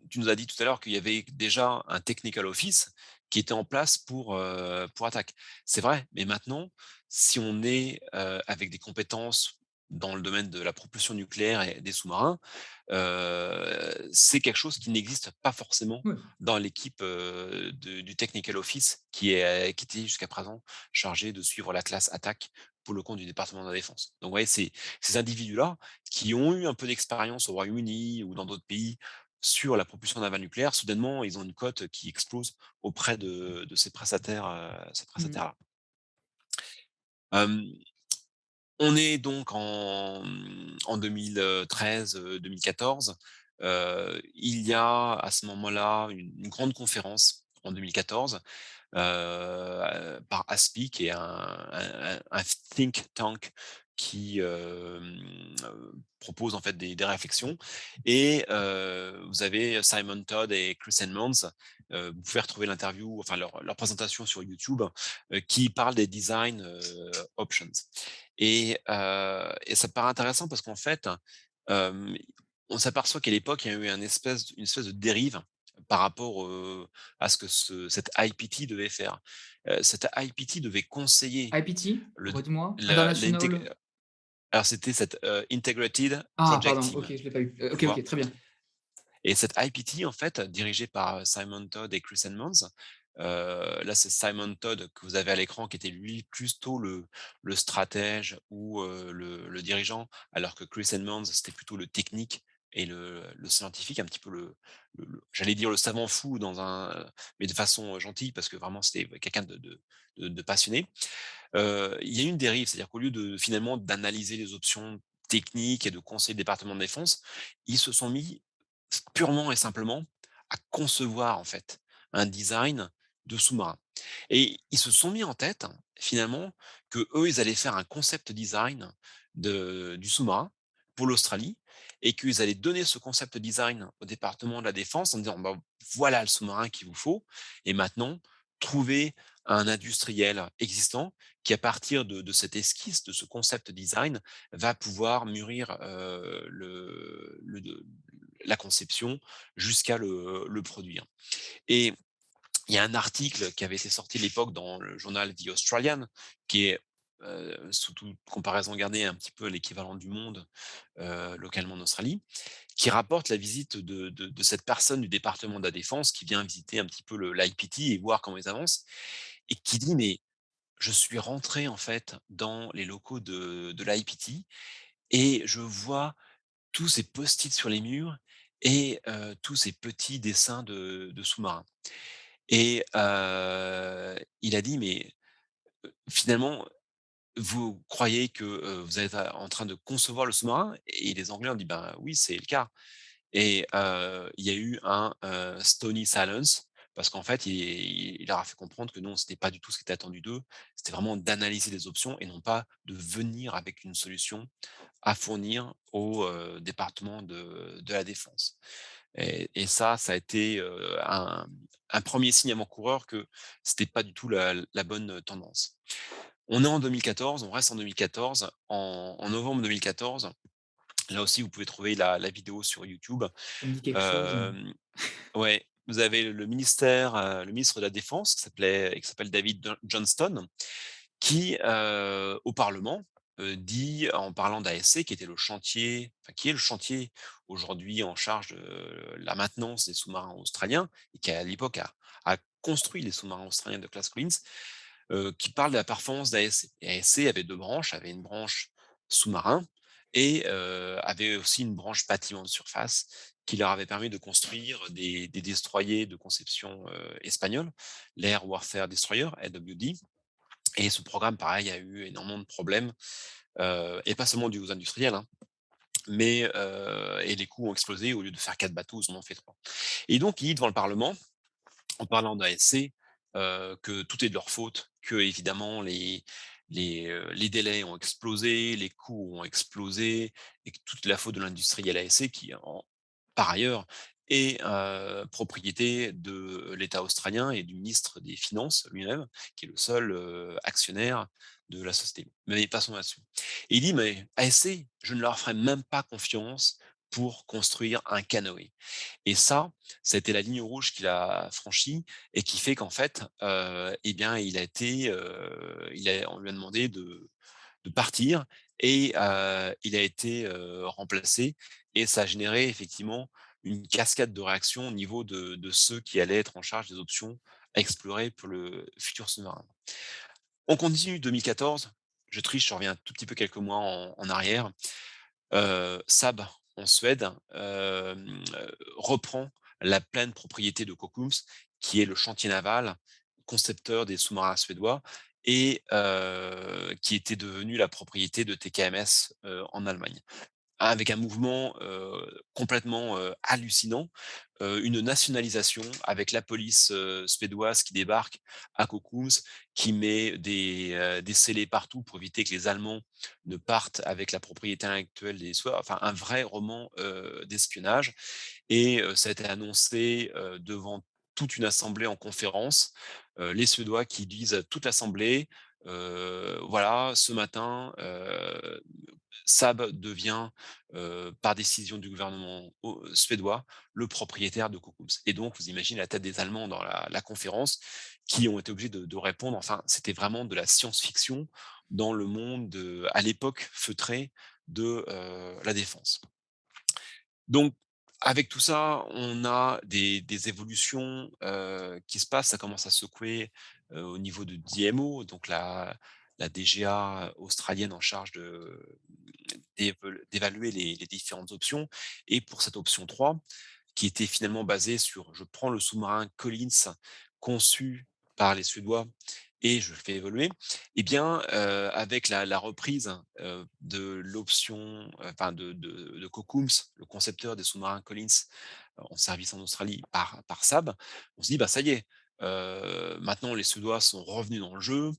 tu nous as dit tout à l'heure qu'il y avait déjà un technical office qui était en place pour Attaque». C'est vrai, mais maintenant, si on est, avec des compétences dans le domaine de la propulsion nucléaire et des sous-marins, c'est quelque chose qui n'existe pas forcément ouais, dans l'équipe, du technical office qui était jusqu'à présent chargé de suivre la classe attaque pour le compte du département de la défense. Donc, vous voyez, ces individus-là qui ont eu un peu d'expérience au Royaume-Uni ou dans d'autres pays sur la propulsion navale nucléaire, soudainement, ils ont une cote qui explose auprès de ces mmh. prestataires-là. Hem, on est donc en 2013, 2014. Il y a à ce moment-là une grande conférence en 2014, par ASPI qui est un think tank qui, propose en fait des réflexions et vous avez Simon Todd et Chris Edmonds, vous pouvez retrouver l'interview, enfin leur présentation sur YouTube, qui parlent des design, options et ça me paraît intéressant parce qu'en fait, hem, on s'aperçoit qu'à l'époque, il y a eu une espèce de dérive par rapport, à ce que cette IPT devait faire. Cette IPT devait conseiller IPT? le d Redis-moi. la l'intég International alors c'était cette, Integrated ah Project pardon, OK, Team, je l'ai pas eu. tu OK, vois? OK, très bien. Et cette IPT en fait, dirigée par, Simon Todd et Chris Edmonds, là c'est Simon Todd que vous avez à l'écran qui était lui plutôt le stratège ou, le dirigeant, alors que Chris Edmonds c'était plutôt le technique et le scientifique, un petit peu le j'allais dire le savant fou mais de façon, gentille parce que vraiment c'était quelqu'un de passionné. Il y a eu une dérive, c'est-à-dire qu'au lieu de finalement d'analyser les options techniques et de conseiller le département de défense, ils se sont mis purement et simplement à concevoir en fait un design de sous-marins. Et ils se sont mis en tête, finalement, que eux, ils allaient faire un concept design du sous-marin pour l'Australie et qu'ils allaient donner ce concept design au département de la défense en disant: «Bah, voilà le sous-marin qu'il vous faut et maintenant, trouvez un industriel existant qui, à partir de cette esquisse, de ce concept design, va pouvoir mûrir, la conception jusqu'à le produire». Et il y a un article qui avait été sorti à l'époque dans le journal The Australian, qui est, sous toute comparaison gardée, un petit peu l'équivalent du Monde, localement en Australie, qui rapporte la visite de cette personne du département de la défense qui vient visiter un petit peu l'IPT et voir comment ils avancent et qui dit: «Mais je suis rentré en fait dans les locaux de l'IPT et je vois tous ces post-it sur les murs et tous ces petits dessins de sous-marins». Et il a dit: «Mais finalement, vous croyez que, vous êtes en train de concevoir le sous-marin?» Et les Anglais ont dit: «Ben oui, c'est le cas». Et il y a eu un, stony silence parce qu'en fait, il leur a fait comprendre que non, c'était pas du tout ce qui était attendu d'eux. C'était vraiment d'analyser les options et non pas de venir avec une solution à fournir au, département de la défense. Et ça a été, un 1 signe avant-coureur que c'était pas du tout la bonne tendance. On est en 2014, on reste en 2014. En novembre 2014, là aussi, vous pouvez trouver la vidéo sur YouTube. Ça me dit quelque chose. Hem, ouais, vous avez le ministre de la Défense qui s'appelle David Johnston, qui, au parlement, dit en parlant d'ASC, qui était le chantier enfin qui est le chantier aujourd'hui en charge de la maintenance des sous-marins australiens et qui à l'époque a construit les sous-marins australiens de classe Collins, qui parle de la performance d'ASC. Et ASC avait 2 branches, avait une branche sous-marin et avait aussi une branche bâtiment de surface qui leur avait permis de construire des destroyers de conception, espagnole, l'Air Warfare Destroyer, AWD. Et ce programme, pareil, a eu énormément de problèmes, et pas seulement dus aux industriels, hein, mais et les coûts ont explosé. Au lieu de faire 4 bateaux, ils en ont fait 3. Et donc il dit devant le parlement, en parlant d'ASC, que tout est de leur faute, que évidemment les délais ont explosé, les coûts ont explosé et que toute la faute de l'industriel ASC qui en par ailleurs est, propriété de l'État australien et du ministre des Finances lui-même, qui est le seul, actionnaire de la société. Mais passons là-dessus. Et il dit: «Mais ASC, je ne leur ferai même pas confiance pour construire un canoë». Et ça a été la ligne rouge qu'il a franchie et qui fait qu'en fait, eh bien, on lui a demandé de partir et il a été, remplacé et ça a généré effectivement une cascade de réactions au niveau de ceux qui allaient être en charge des options à explorer pour le futur sous-marin. On continue 2014, je triche, je reviens un tout petit peu quelques mois en arrière. Saab, en Suède, reprend la pleine propriété de Kockums, qui est le chantier naval concepteur des sous-marins suédois et qui était devenu la propriété de TKMS, en Allemagne. Avec un mouvement, complètement, hallucinant, une nationalisation avec la police, suédoise qui débarque à Kockums, qui met des scellés partout pour éviter que les Allemands ne partent avec la propriété intellectuelle des Suédois. Enfin un vrai roman, d'espionnage et ça a été annoncé, devant toute une assemblée en conférence. Les Suédois qui disent à toute l'assemblée, voilà, ce matin, Saab devient, par décision du gouvernement suédois, le propriétaire de Kockums. Et donc, vous imaginez la tête des Allemands dans la conférence qui ont été obligés de répondre. Enfin, c'était vraiment de la science-fiction dans le monde, à l'époque feutré de la défense. Donc, avec tout ça, on a des évolutions qui se passent. Ça commence à secouer au niveau de DMO, donc la DGA australienne en charge d'évaluer les différentes options. Et pour cette option 3, qui était finalement basée sur je prends le sous-marin Collins conçu par les Suédois et je le fais évoluer, eh bien, avec la reprise, de l'option, enfin de Kockums, le concepteur des sous-marins Collins, en service en Australie par Saab, on se dit: «Bah, ça y est, Maintenant les Suédois sont revenus dans le jeu.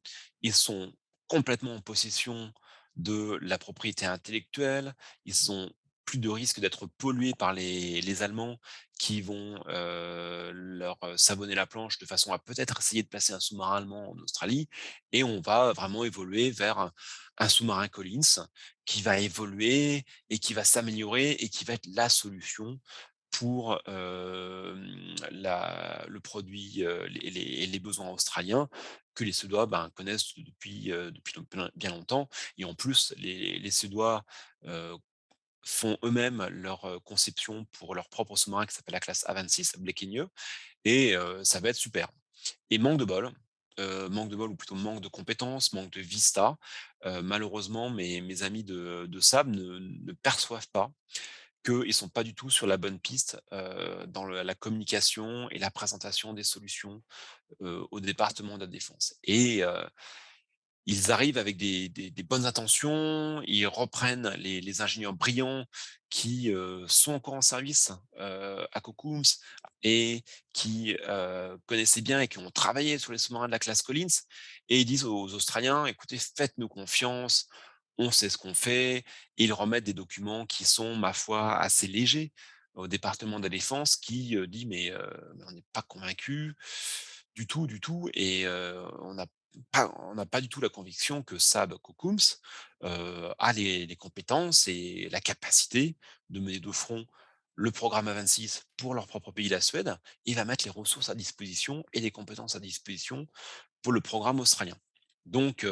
Ils sont complètement en possession de la propriété intellectuelle. Ils ont plus de risque d'être pollués par les Allemands qui vont, leur, savonner la planche de façon à peut-être essayer de placer un sous-marin allemand en Australie, et on va vraiment évoluer vers un sous-marin Collins qui va évoluer et qui va s'améliorer et qui va être la solution pour, le produit, les besoins australiens que les Suédois, ben, connaissent depuis bien longtemps. Et en plus, les Suédois, heu, font eux-mêmes leur, conception pour leur propre sous-marin qui s'appelle la classe A26, Blekinge, et ça va être super. Et manque de bol ou plutôt manque de compétences, manque de vista, malheureusement mes amis de Saab ne perçoivent pas qu'ils sont pas du tout sur la bonne piste, dans la communication et la présentation des solutions, au département de la défense. Et ils arrivent avec des bonnes intentions, ils reprennent les ingénieurs brillants qui, sont encore en service, à Kockums, et qui, connaissaient bien et qui ont travaillé sur les sous-marins de la classe Collins, et ils disent aux Australiens: «Écoutez, faites-nous confiance, on sait ce qu'on fait». Et ils remettent des documents qui sont, ma foi, assez légers au département de la défense, qui, dit: «Mais on n'est pas convaincus du tout, et on n'a pas du tout la conviction que Saab Kockums, a les compétences et la capacité de mener de front le programme A26 pour leur propre pays, la Suède, et va mettre les ressources à disposition et les compétences à disposition pour le programme australien». Donc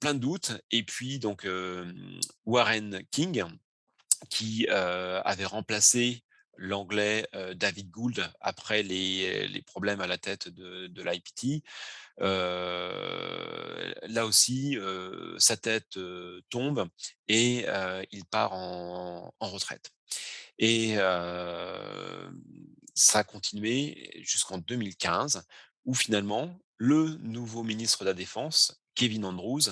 plein de doutes. Et puis donc Warren King, qui, avait remplacé l'anglais, David Gould après les problèmes à la tête de l'IPT. Là aussi, sa tête, tombe, et il part en retraite. Et ça a continué jusqu'en 2015, où finalement le nouveau ministre de la Défense, Kevin Andrews,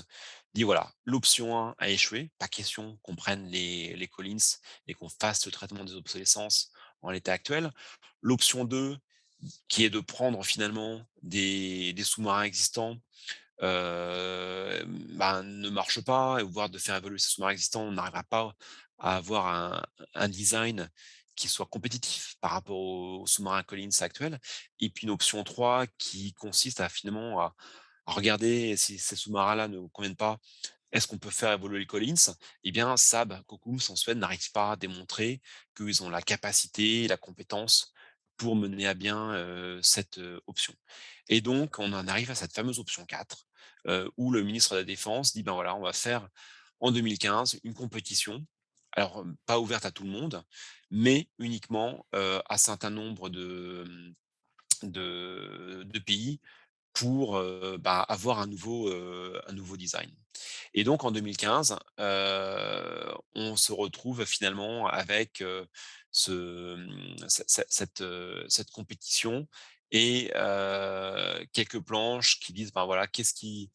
dit: «Voilà, l'option 1 a échoué, pas question qu'on prenne les Collins et qu'on fasse le traitement des obsolescences en l'état actuel. L'option 2, qui est de prendre finalement des sous-marins existants, ben, ne marche pas, et voire de faire évoluer ces sous-marins existants, on n'arrivera pas à avoir un design qui soit compétitif par rapport aux sous-marins Collins actuels». Et puis une option 3 qui consiste à finalement à regarder si ces sous-marins-là ne conviennent pas, est-ce qu'on peut faire évoluer le Collins? Eh bien, Saab Kockums en Suède n'arrive pas à démontrer qu'ils ont la capacité, la compétence pour mener à bien, cette, option. Et donc on en arrive à cette fameuse option 4, où le ministre de la Défense dit: «Ben voilà, on va faire en 2015 une compétition». Alors, pas ouverte à tout le monde, mais uniquement, à un certain nombre de pays pour, bah, avoir un nouveau design. Et donc en 2015, on se retrouve finalement avec, cette compétition, et quelques planches qui disent: «Ben, voilà, qu'est-ce qu'il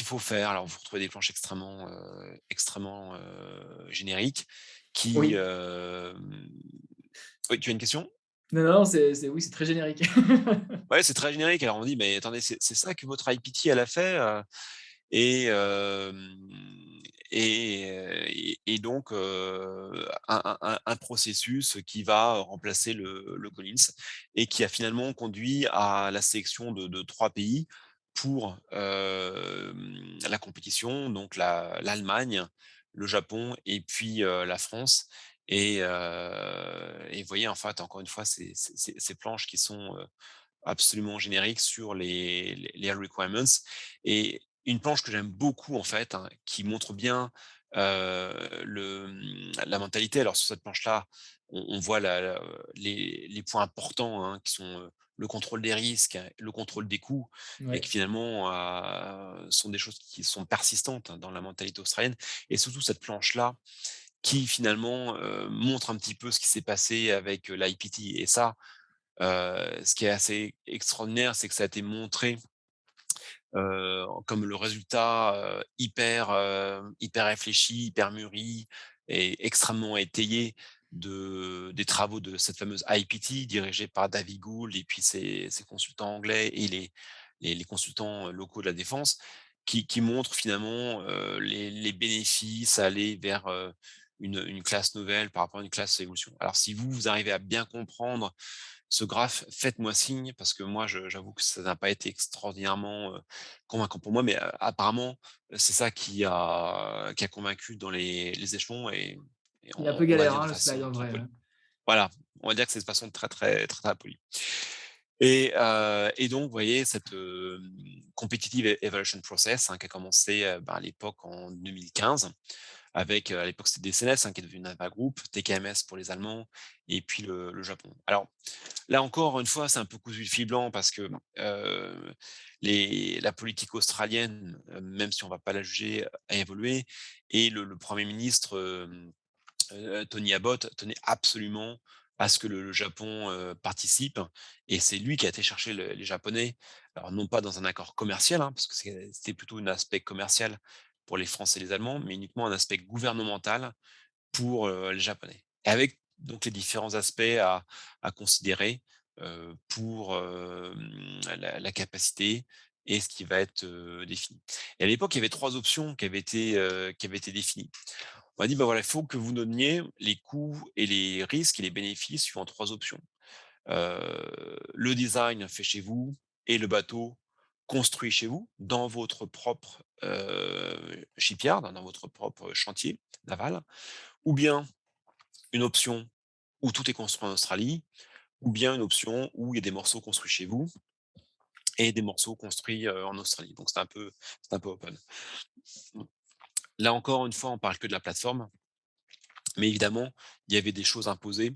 faut faire?» Alors vous retrouvez des planches extrêmement, génériques qui, Oui. oui, tu as une question? Non, non, c'est oui, c'est très générique. Ouais, c'est très générique. Alors on dit: «Mais attendez, c'est ça que votre IPT elle a fait?» Et et donc un processus qui va remplacer le Collins, et qui a finalement conduit à la sélection de 3 pays pour, la compétition, donc l'Allemagne, le Japon et puis, la France. Et vous voyez, en fait, encore une fois, ces planches qui sont, absolument génériques sur les requirements. Et une planche que j'aime beaucoup en fait, hein, qui montre bien, la mentalité. Alors sur cette planche-là, on voit les points importants, hein, qui sont, le contrôle des risques, le contrôle des coûts, et qui Ouais. finalement, sont des choses qui sont persistantes, hein, dans la mentalité australienne. Et surtout cette planche-là qui finalement, montre un petit peu ce qui s'est passé avec, l'IPT. Et ça, ce qui est assez extraordinaire, c'est que ça a été montré, comme le résultat, hyper réfléchi, hyper mûri et extrêmement étayé des travaux de cette fameuse IPT dirigée par David Gould et puis ses consultants anglais et les consultants locaux de la défense qui montrent finalement, les bénéfices à aller vers, une classe nouvelle par rapport à une classe évolution. Alors si vous arrivez à bien comprendre ce graphe, faites-moi signe parce que moi j'avoue que ça n'a pas été extraordinairement, convaincant pour moi, mais, apparemment, c'est ça qui a convaincu dans les échelons et Il est un peu on va galère, dire de hein, le slide façon en très vrai, polie. hein. Voilà, on va dire que c'est de façon très polie et donc vous voyez cette, competitive evaluation process, hein, qui a commencé, à l'époque en 2015 avec, à l'époque c'était DCNS, hein, qui est devenu Naval Group, TKMS pour les Allemands et puis le Japon. Alors là encore une fois, c'est un peu cousu de fil blanc parce que, la politique australienne, même si on va pas la juger, a évolué et le 1er ministre, Tony Abbott tenait absolument à ce que le Japon, participe et c'est lui qui a été chercher les Japonais. Alors non pas dans un accord commercial, hein, parce que c'était plutôt un aspect commercial pour les Français et les Allemands, mais uniquement un aspect gouvernemental pour, les Japonais. Et avec donc les différents aspects à considérer, pour, la capacité et ce qui va être, défini. Et à l'époque, il y avait 3 options qui avaient été définies. On m'a dit: «Bah, voilà, il faut que vous donniez les coûts et les risques et les bénéfices suivant 3 options. Le design fait chez vous et le bateau construit chez vous, dans votre propre, shipyard, dans votre propre chantier naval, ou bien une option où tout est construit en Australie, ou bien une option où il y a des morceaux construits chez vous et des morceaux construits, en Australie». Donc c'est un peu open. Là encore une fois, on parle que de la plateforme, mais évidemment, il y avait des choses imposées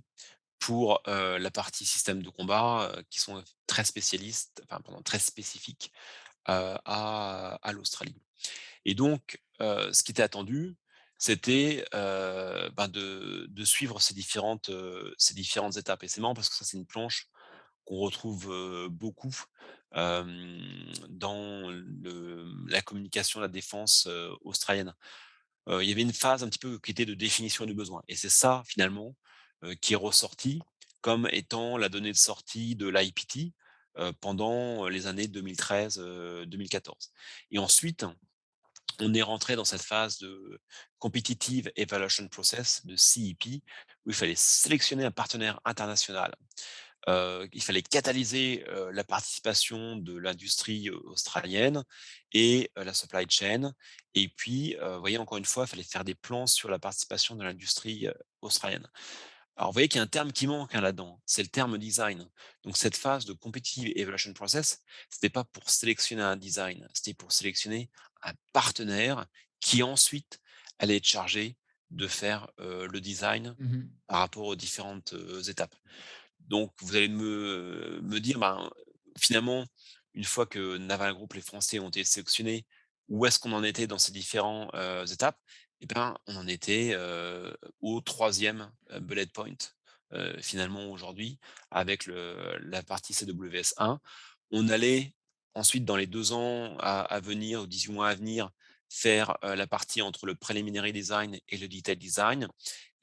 pour, la partie système de combat, qui sont très spécialistes, enfin pardon, très spécifiques, à l'Australie. Et donc, ce qui était attendu, c'était, de suivre ces différentes étapes et c'est marrant parce que ça, c'est une planche qu'on retrouve, beaucoup, dans la communication, la défense, australienne. Il y avait une phase un petit peu qui était de définition du besoin et c'est ça finalement, qui est ressorti comme étant la donnée de sortie de l'IPT, pendant, les années 2013-2014 et ensuite on est rentré dans cette phase de Competitive Evaluation Process, de CEP, où il fallait sélectionner un partenaire international. Il fallait catalyser, la participation de l'industrie, australienne et la supply chain et puis, vous voyez encore une fois, il fallait faire des plans sur la participation de l'industrie, australienne. Alors vous voyez qu'il y a un terme qui manque, hein, là-dedans, c'est le terme design. Donc cette phase de competitive evaluation process, c'était pas pour sélectionner un design, c'était pour sélectionner un partenaire qui ensuite allait être chargé de faire, le design Mmh. par rapport aux différentes, étapes. Donc vous allez me dire, ben, finalement, une fois que Naval Group, les Français ont été sélectionnés, où est-ce qu'on en était dans ces différents, étapes? Et ben, on en était, au troisième bullet point, finalement aujourd'hui avec la partie CWS1. On allait ensuite dans les 2 ans à venir, ou 18 mois à venir, faire, la partie entre le preliminary design et le detail design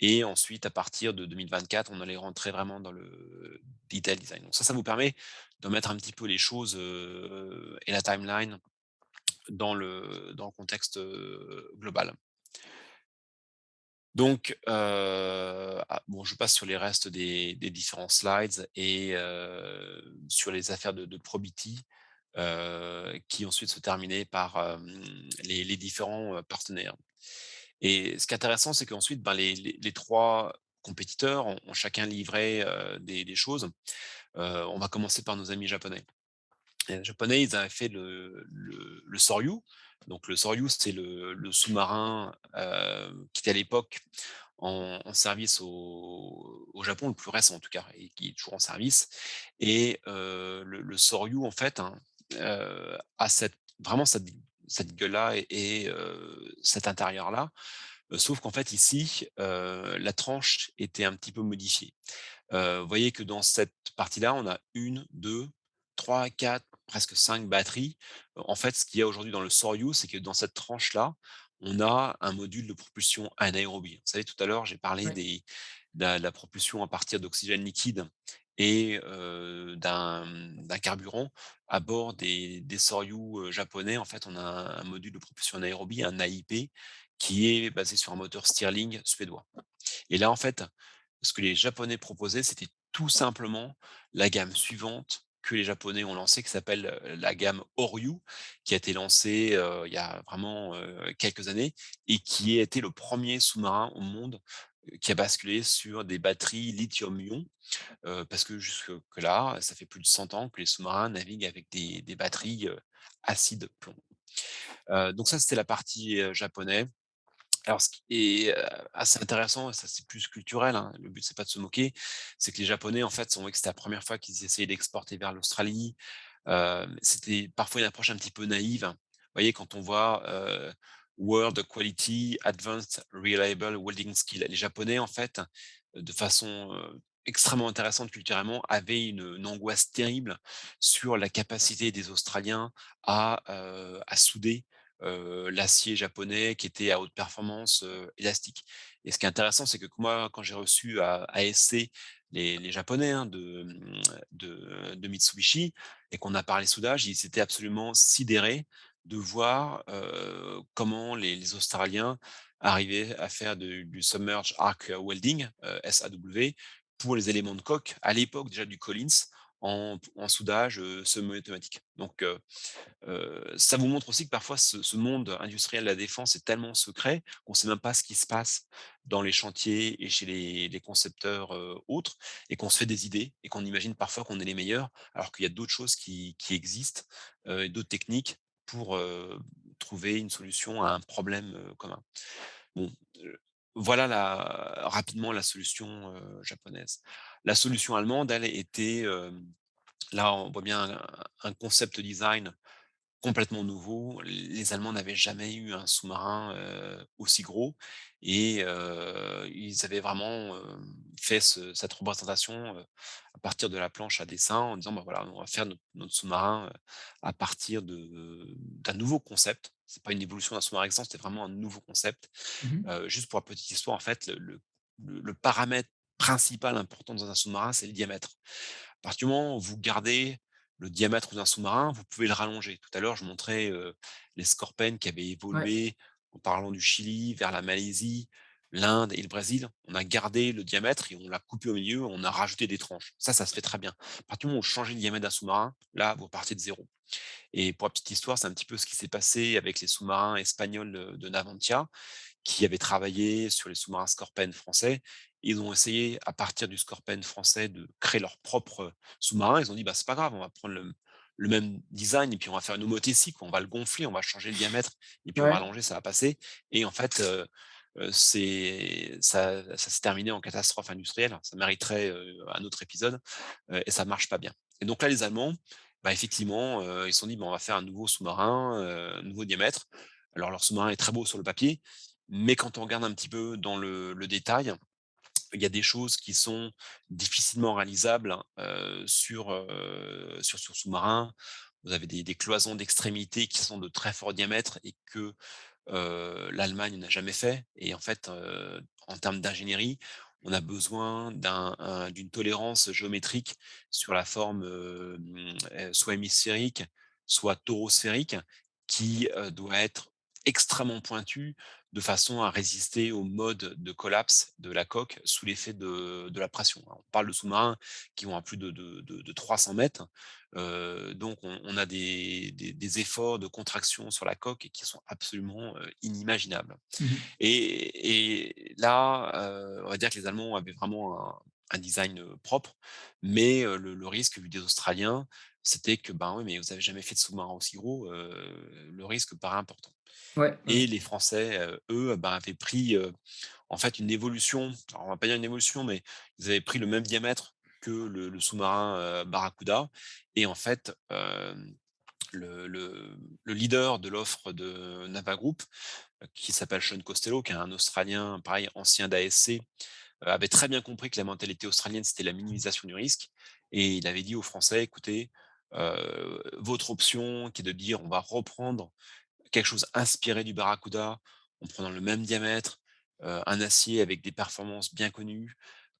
et ensuite, à partir de 2024, on allait rentrer vraiment dans le detail design. Donc ça vous permet de mettre un petit peu les choses, et la timeline dans le contexte, global. Donc, bon, je passe sur les restes des différents slides et sur les affaires de probity, qui ensuite se terminaient par, les différents, partenaires. Et ce qui est intéressant, c'est qu'ensuite, ben, les 3 compétiteurs ont chacun livré, des choses. On va commencer par nos amis japonais. Et les japonais, ils avaient fait le Soryu. Donc le Soryu, c'est le sous-marin, qui était à l'époque en service au Japon, le plus récent en tout cas et qui est toujours en service et le Soryu en fait, hein, a cette gueule-là et cet intérieur-là. Sauf qu'en fait ici, la tranche était un petit peu modifiée. Vous voyez que dans cette partie-là, on a une, deux, trois, quatre, presque 5 batteries. En fait, ce qu'il y a aujourd'hui dans le Soryu, c'est que dans cette tranche-là, on a un module de propulsion anaérobie. Vous savez, tout à l'heure, j'ai parlé Ouais. la propulsion à partir d'oxygène liquide et d'un carburant à bord des Soryu, japonais. En fait, on a un module de propulsion anaérobie, un AIP, qui est basé sur un moteur Stirling suédois. Et là, en fait, ce que les Japonais proposaient, c'était tout simplement la gamme suivante que les Japonais ont lancée, qui s'appelle, la gamme Oryu, qui a été lancée, il y a vraiment, quelques années et qui a été le premier sous-marin au monde, qui a basculé sur des batteries lithium-ion, parce que jusque-là, ça fait plus de 100 ans que les sous-marins naviguent avec des batteries, acide plomb. Donc ça, c'était la partie, japonais. Alors ce qui est, assez intéressant, et ça c'est plus culturel, hein, le but c'est pas de se moquer, c'est que les Japonais en fait, ont vu que c'était la première fois qu'ils essayaient d'exporter vers l'Australie. C'était parfois une approche un petit peu naïve. Vous voyez, quand on voit, World Quality Advanced Reliable Welding Skill, les Japonais en fait, de façon, extrêmement intéressante culturellement, avaient une angoisse terrible sur la capacité des Australiens à souder, l'acier japonais qui était à haute performance, élastique. Et ce qui est intéressant, c'est que moi, quand j'ai reçu à ASC les japonais, hein, de Mitsubishi et qu'on a parlé soudage, ils étaient absolument sidérés de voir, comment les Australiens arrivaient à faire du submerged arc welding, SAW, pour les éléments de coque, à l'époque déjà du Collins, en soudage, semi-automatique. Donc ça vous montre aussi que parfois ce monde industriel de la défense est tellement secret qu'on ne sait même pas ce qui se passe dans les chantiers et chez les concepteurs, autres, et qu'on se fait des idées et qu'on imagine parfois qu'on est les meilleurs, alors qu'il y a d'autres choses qui existent, et d'autres techniques pour, trouver une solution à un problème, commun. Bon, voilà rapidement la solution, japonaise. La solution allemande, elle était, là on voit bien un concept design complètement nouveau. Les Allemands n'avaient jamais eu un sous-marin, aussi gros, et ils avaient vraiment, fait cette représentation, à partir de la planche à dessin en disant: «Bah, voilà, on va faire notre sous-marin, à partir d'un nouveau concept». C'est pas une évolution d'un sous-marin existant, c'était vraiment un nouveau concept. Mmh. Juste pour la petite histoire, en fait, le paramètre principal important dans un sous-marin, c'est le diamètre. À partir du moment où vous gardez le diamètre d'un sous-marin, vous pouvez le rallonger. Tout à l'heure, je montrais, les Scorpènes qui avaient Ouais. évolué en parlant du Chili vers la Malaisie, l'Inde et le Brésil. On a gardé le diamètre et on l'a coupé au milieu, on a rajouté des tranches. Ça se fait très bien. À partir du moment où vous changez le diamètre d'un sous-marin, là, vous partez de zéro. Et pour la petite histoire, c'est un petit peu ce qui s'est passé avec les sous-marins espagnols, de Navantia, qui avaient travaillé sur les sous-marins Scorpène français. Ils ont essayé, à partir du Scorpène français, de créer leur propre sous-marin. Ils ont dit: «Bah, c'est pas grave, on va prendre le même design et puis on va faire une homothétie, quoi. On va le gonfler, on va changer le diamètre et puis on va Ouais. allonger, ça va passer». Et en fait, ça s'est terminé en catastrophe industrielle. Ça mériterait, un autre épisode, et ça marche pas bien. Et donc là, les Allemands, bah, effectivement, ils se sont dit: «Bah, on va faire un nouveau sous-marin, nouveau diamètre». Alors leur sous-marin est très beau sur le papier, mais quand on regarde un petit peu dans le détail, il y a des choses qui sont difficilement réalisables, hein, sur sous-marin. Vous avez des cloisons d'extrémités qui sont de très fort diamètre et que, l'Allemagne n'a jamais fait. Et en fait, en termes d'ingénierie, on a besoin d'une tolérance géométrique sur la forme, soit hémisphérique, soit torosphérique, qui, doit être extrêmement pointue de façon à résister au mode de collapse de la coque sous l'effet de la pression. On parle de sous-marins qui vont à plus de 300 mètres, donc on a des efforts de contraction sur la coque et qui sont absolument, inimaginables. Mmh. Et là, on va dire que les Allemands avaient vraiment un design, propre, mais le risque vu des Australiens, c'était que, ben, oui, mais vous avez jamais fait de sous-marin aussi gros, le risque paraît important. Ouais, ouais. Et les Français, eux, ben, avaient pris, en fait, une évolution, alors on va pas dire une évolution, mais ils avaient pris le même diamètre que le sous-marin, Barracuda. Et en fait, le leader de l'offre de Naval Group, qui s'appelle Sean Costello, qui est un Australien, pareil, ancien d'ASC, avait très bien compris que la mentalité australienne, c'était la minimisation du risque. Et il avait dit aux Français: «Écoutez, votre option qui est de dire: "On va reprendre quelque chose inspiré du Barracuda, en prenant le même diamètre, un acier avec des performances bien connues,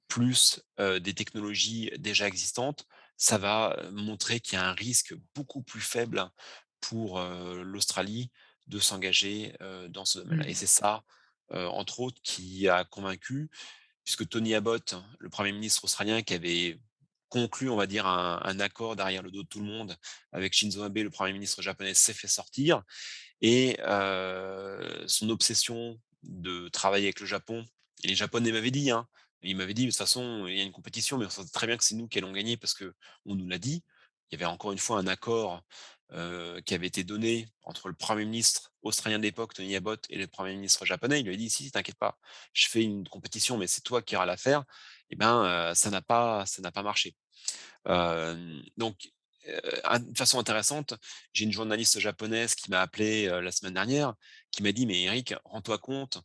plus, des technologies déjà existantes, ça va, montrer qu'il y a un risque beaucoup plus faible pour, l'Australie de s'engager, dans ce domaine-là et Mmh. c'est ça, entre autres qui a convaincu puisque Tony Abbott, le premier ministre australien qui avait conclu, on va dire, un accord derrière le dos de tout le monde avec Shinzo Abe, le premier ministre japonais, s'est fait sortir et son obsession de travailler avec le Japon et les Japonais m'avaient dit, hein, ils m'avaient dit: «De toute façon, il y a une compétition, mais on sait très bien que c'est nous qui allons gagner parce que on nous l'a dit». Il y avait encore une fois un accord, qui avait été donné entre le premier ministre australien de l'époque, Tony Abbott, et le premier ministre japonais. Il lui a dit: «Si, t'inquiète pas, je fais une compétition, mais c'est toi qui auras l'affaire». Et ben, ça n'a pas marché. Donc, de façon intéressante, j'ai une journaliste japonaise qui m'a appelé, la semaine dernière, qui m'a dit: «Mais Eric, rends-toi compte,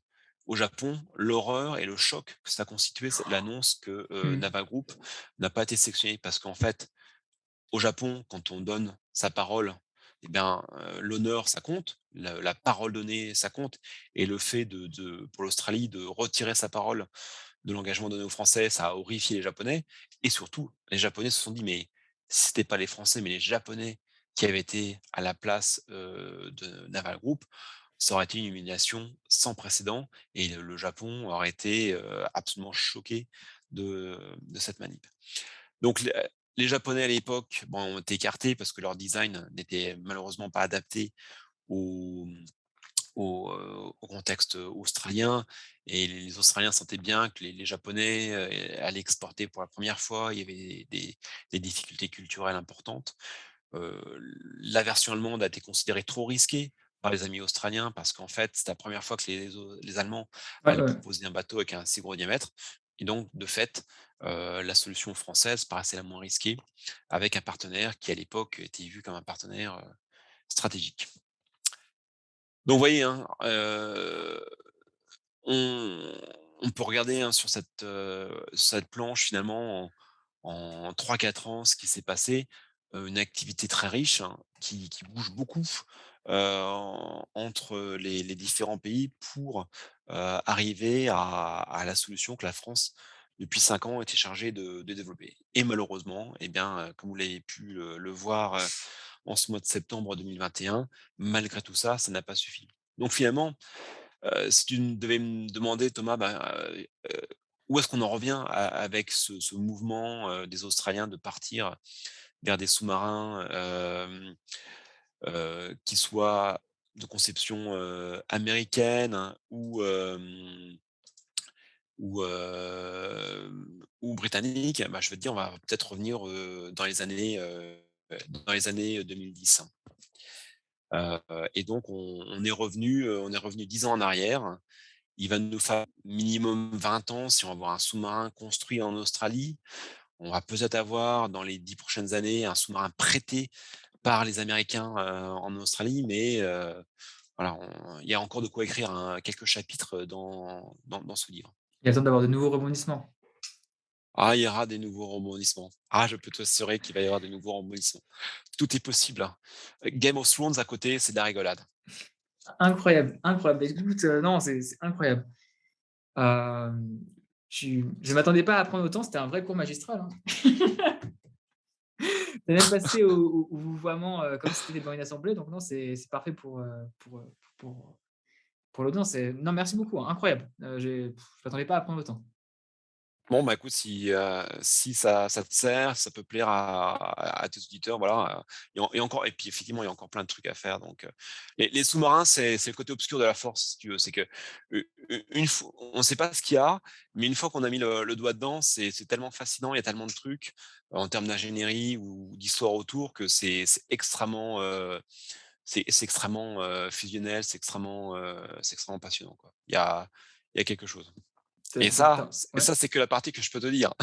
au Japon, l'horreur et le choc que ça a constitué, c'est l'annonce que, Mmh. Naval Group n'a pas été sélectionné». Parce qu'en fait, au Japon, quand on donne sa parole, eh bien, l'honneur, ça compte, la parole donnée, ça compte et le fait de pour l'Australie, de retirer sa parole de l'engagement donné aux Français, ça a horrifié les Japonais et surtout, les Japonais se sont dit: «Mais si c'était pas les Français, mais les Japonais qui avaient été à la place, de Naval Group, ça aurait été une humiliation sans précédent» et le Japon aurait été, absolument choqué de cette manip. Donc les Japonais à l'époque, bon, ont été écartés parce que leur design n'était malheureusement pas adapté au au contexte, australien et les Australiens sentaient bien que les Japonais, allaient exporter pour la première fois. Il y avait des difficultés culturelles importantes. Heu, la version allemande a été considérée trop risquée par les amis australiens parce qu'en fait, c'était la première fois que les Allemands Ouais, allaient ouais. proposer un bateau avec un si gros diamètre et donc de fait, la solution française paraissait la moins risquée avec un partenaire qui à l'époque était vu comme un partenaire, stratégique. Donc vous voyez, hein, on peut regarder, hein, sur cette planche finalement en 3-4 ans ce qui s'est passé, une activité très riche, hein, qui bouge beaucoup, entre les différents pays pour, arriver à la solution que la France, depuis 5 ans, était chargée de développer. Et malheureusement, eh bien, comme vous l'avez pu le voir, en ce mois de septembre 2021, malgré tout ça, ça n'a pas suffi. Donc finalement, si tu devais me demander Thomas, où est-ce qu'on en revient avec ce mouvement, des Australiens de partir vers des sous-marins, qui soient de conception, américaine hein, ou britannique, bah, je vais te dire, on va peut-être revenir, dans les années 2010. Et donc on est revenu 10 ans en arrière. Il va nous falloir minimum 20 ans si on va avoir un sous-marin construit en Australie. On va peut-être avoir dans les 10 prochaines années un sous-marin prêté par les Américains, en Australie, mais voilà, il y a encore de quoi écrire quelques chapitres dans ce livre. Il y a besoin d'avoir de nouveaux rebondissements. Ah, il y aura des nouveaux rebondissements. Ah, je peux t'assurer qu'il va y avoir de nouveaux rebondissements. Tout est possible, hein. Game of Thrones à côté, c'est de la rigolade. Incroyable, incroyable. Bah, écoute, non, c'est incroyable. Hem, je m'attendais pas à apprendre autant, c'était un vrai cours magistral, hein. Tu même passé au vouvoiement, comme si tu étais devant une assemblée, donc non, c'est parfait pour l'audience. Non, merci beaucoup, hein, incroyable. Je m'attendais pas à apprendre autant. Bon, bah, écoute, si ça te sert, ça peut plaire à tes auditeurs, voilà, et encore et puis effectivement, il y a encore plein de trucs à faire donc les sous-marins, c'est le côté obscur de la force, si tu veux. C'est que, une fois on ne sait pas ce qu'il y a, mais une fois qu'on a mis le doigt dedans, c'est tellement fascinant, il y a tellement de trucs, en termes d'ingénierie ou d'histoire autour que c'est extrêmement, fusionnel, c'est extrêmement passionnant, quoi. Il y a quelque chose. Et C'est ça top, et ouais. ça, c'est que la partie que je peux te dire.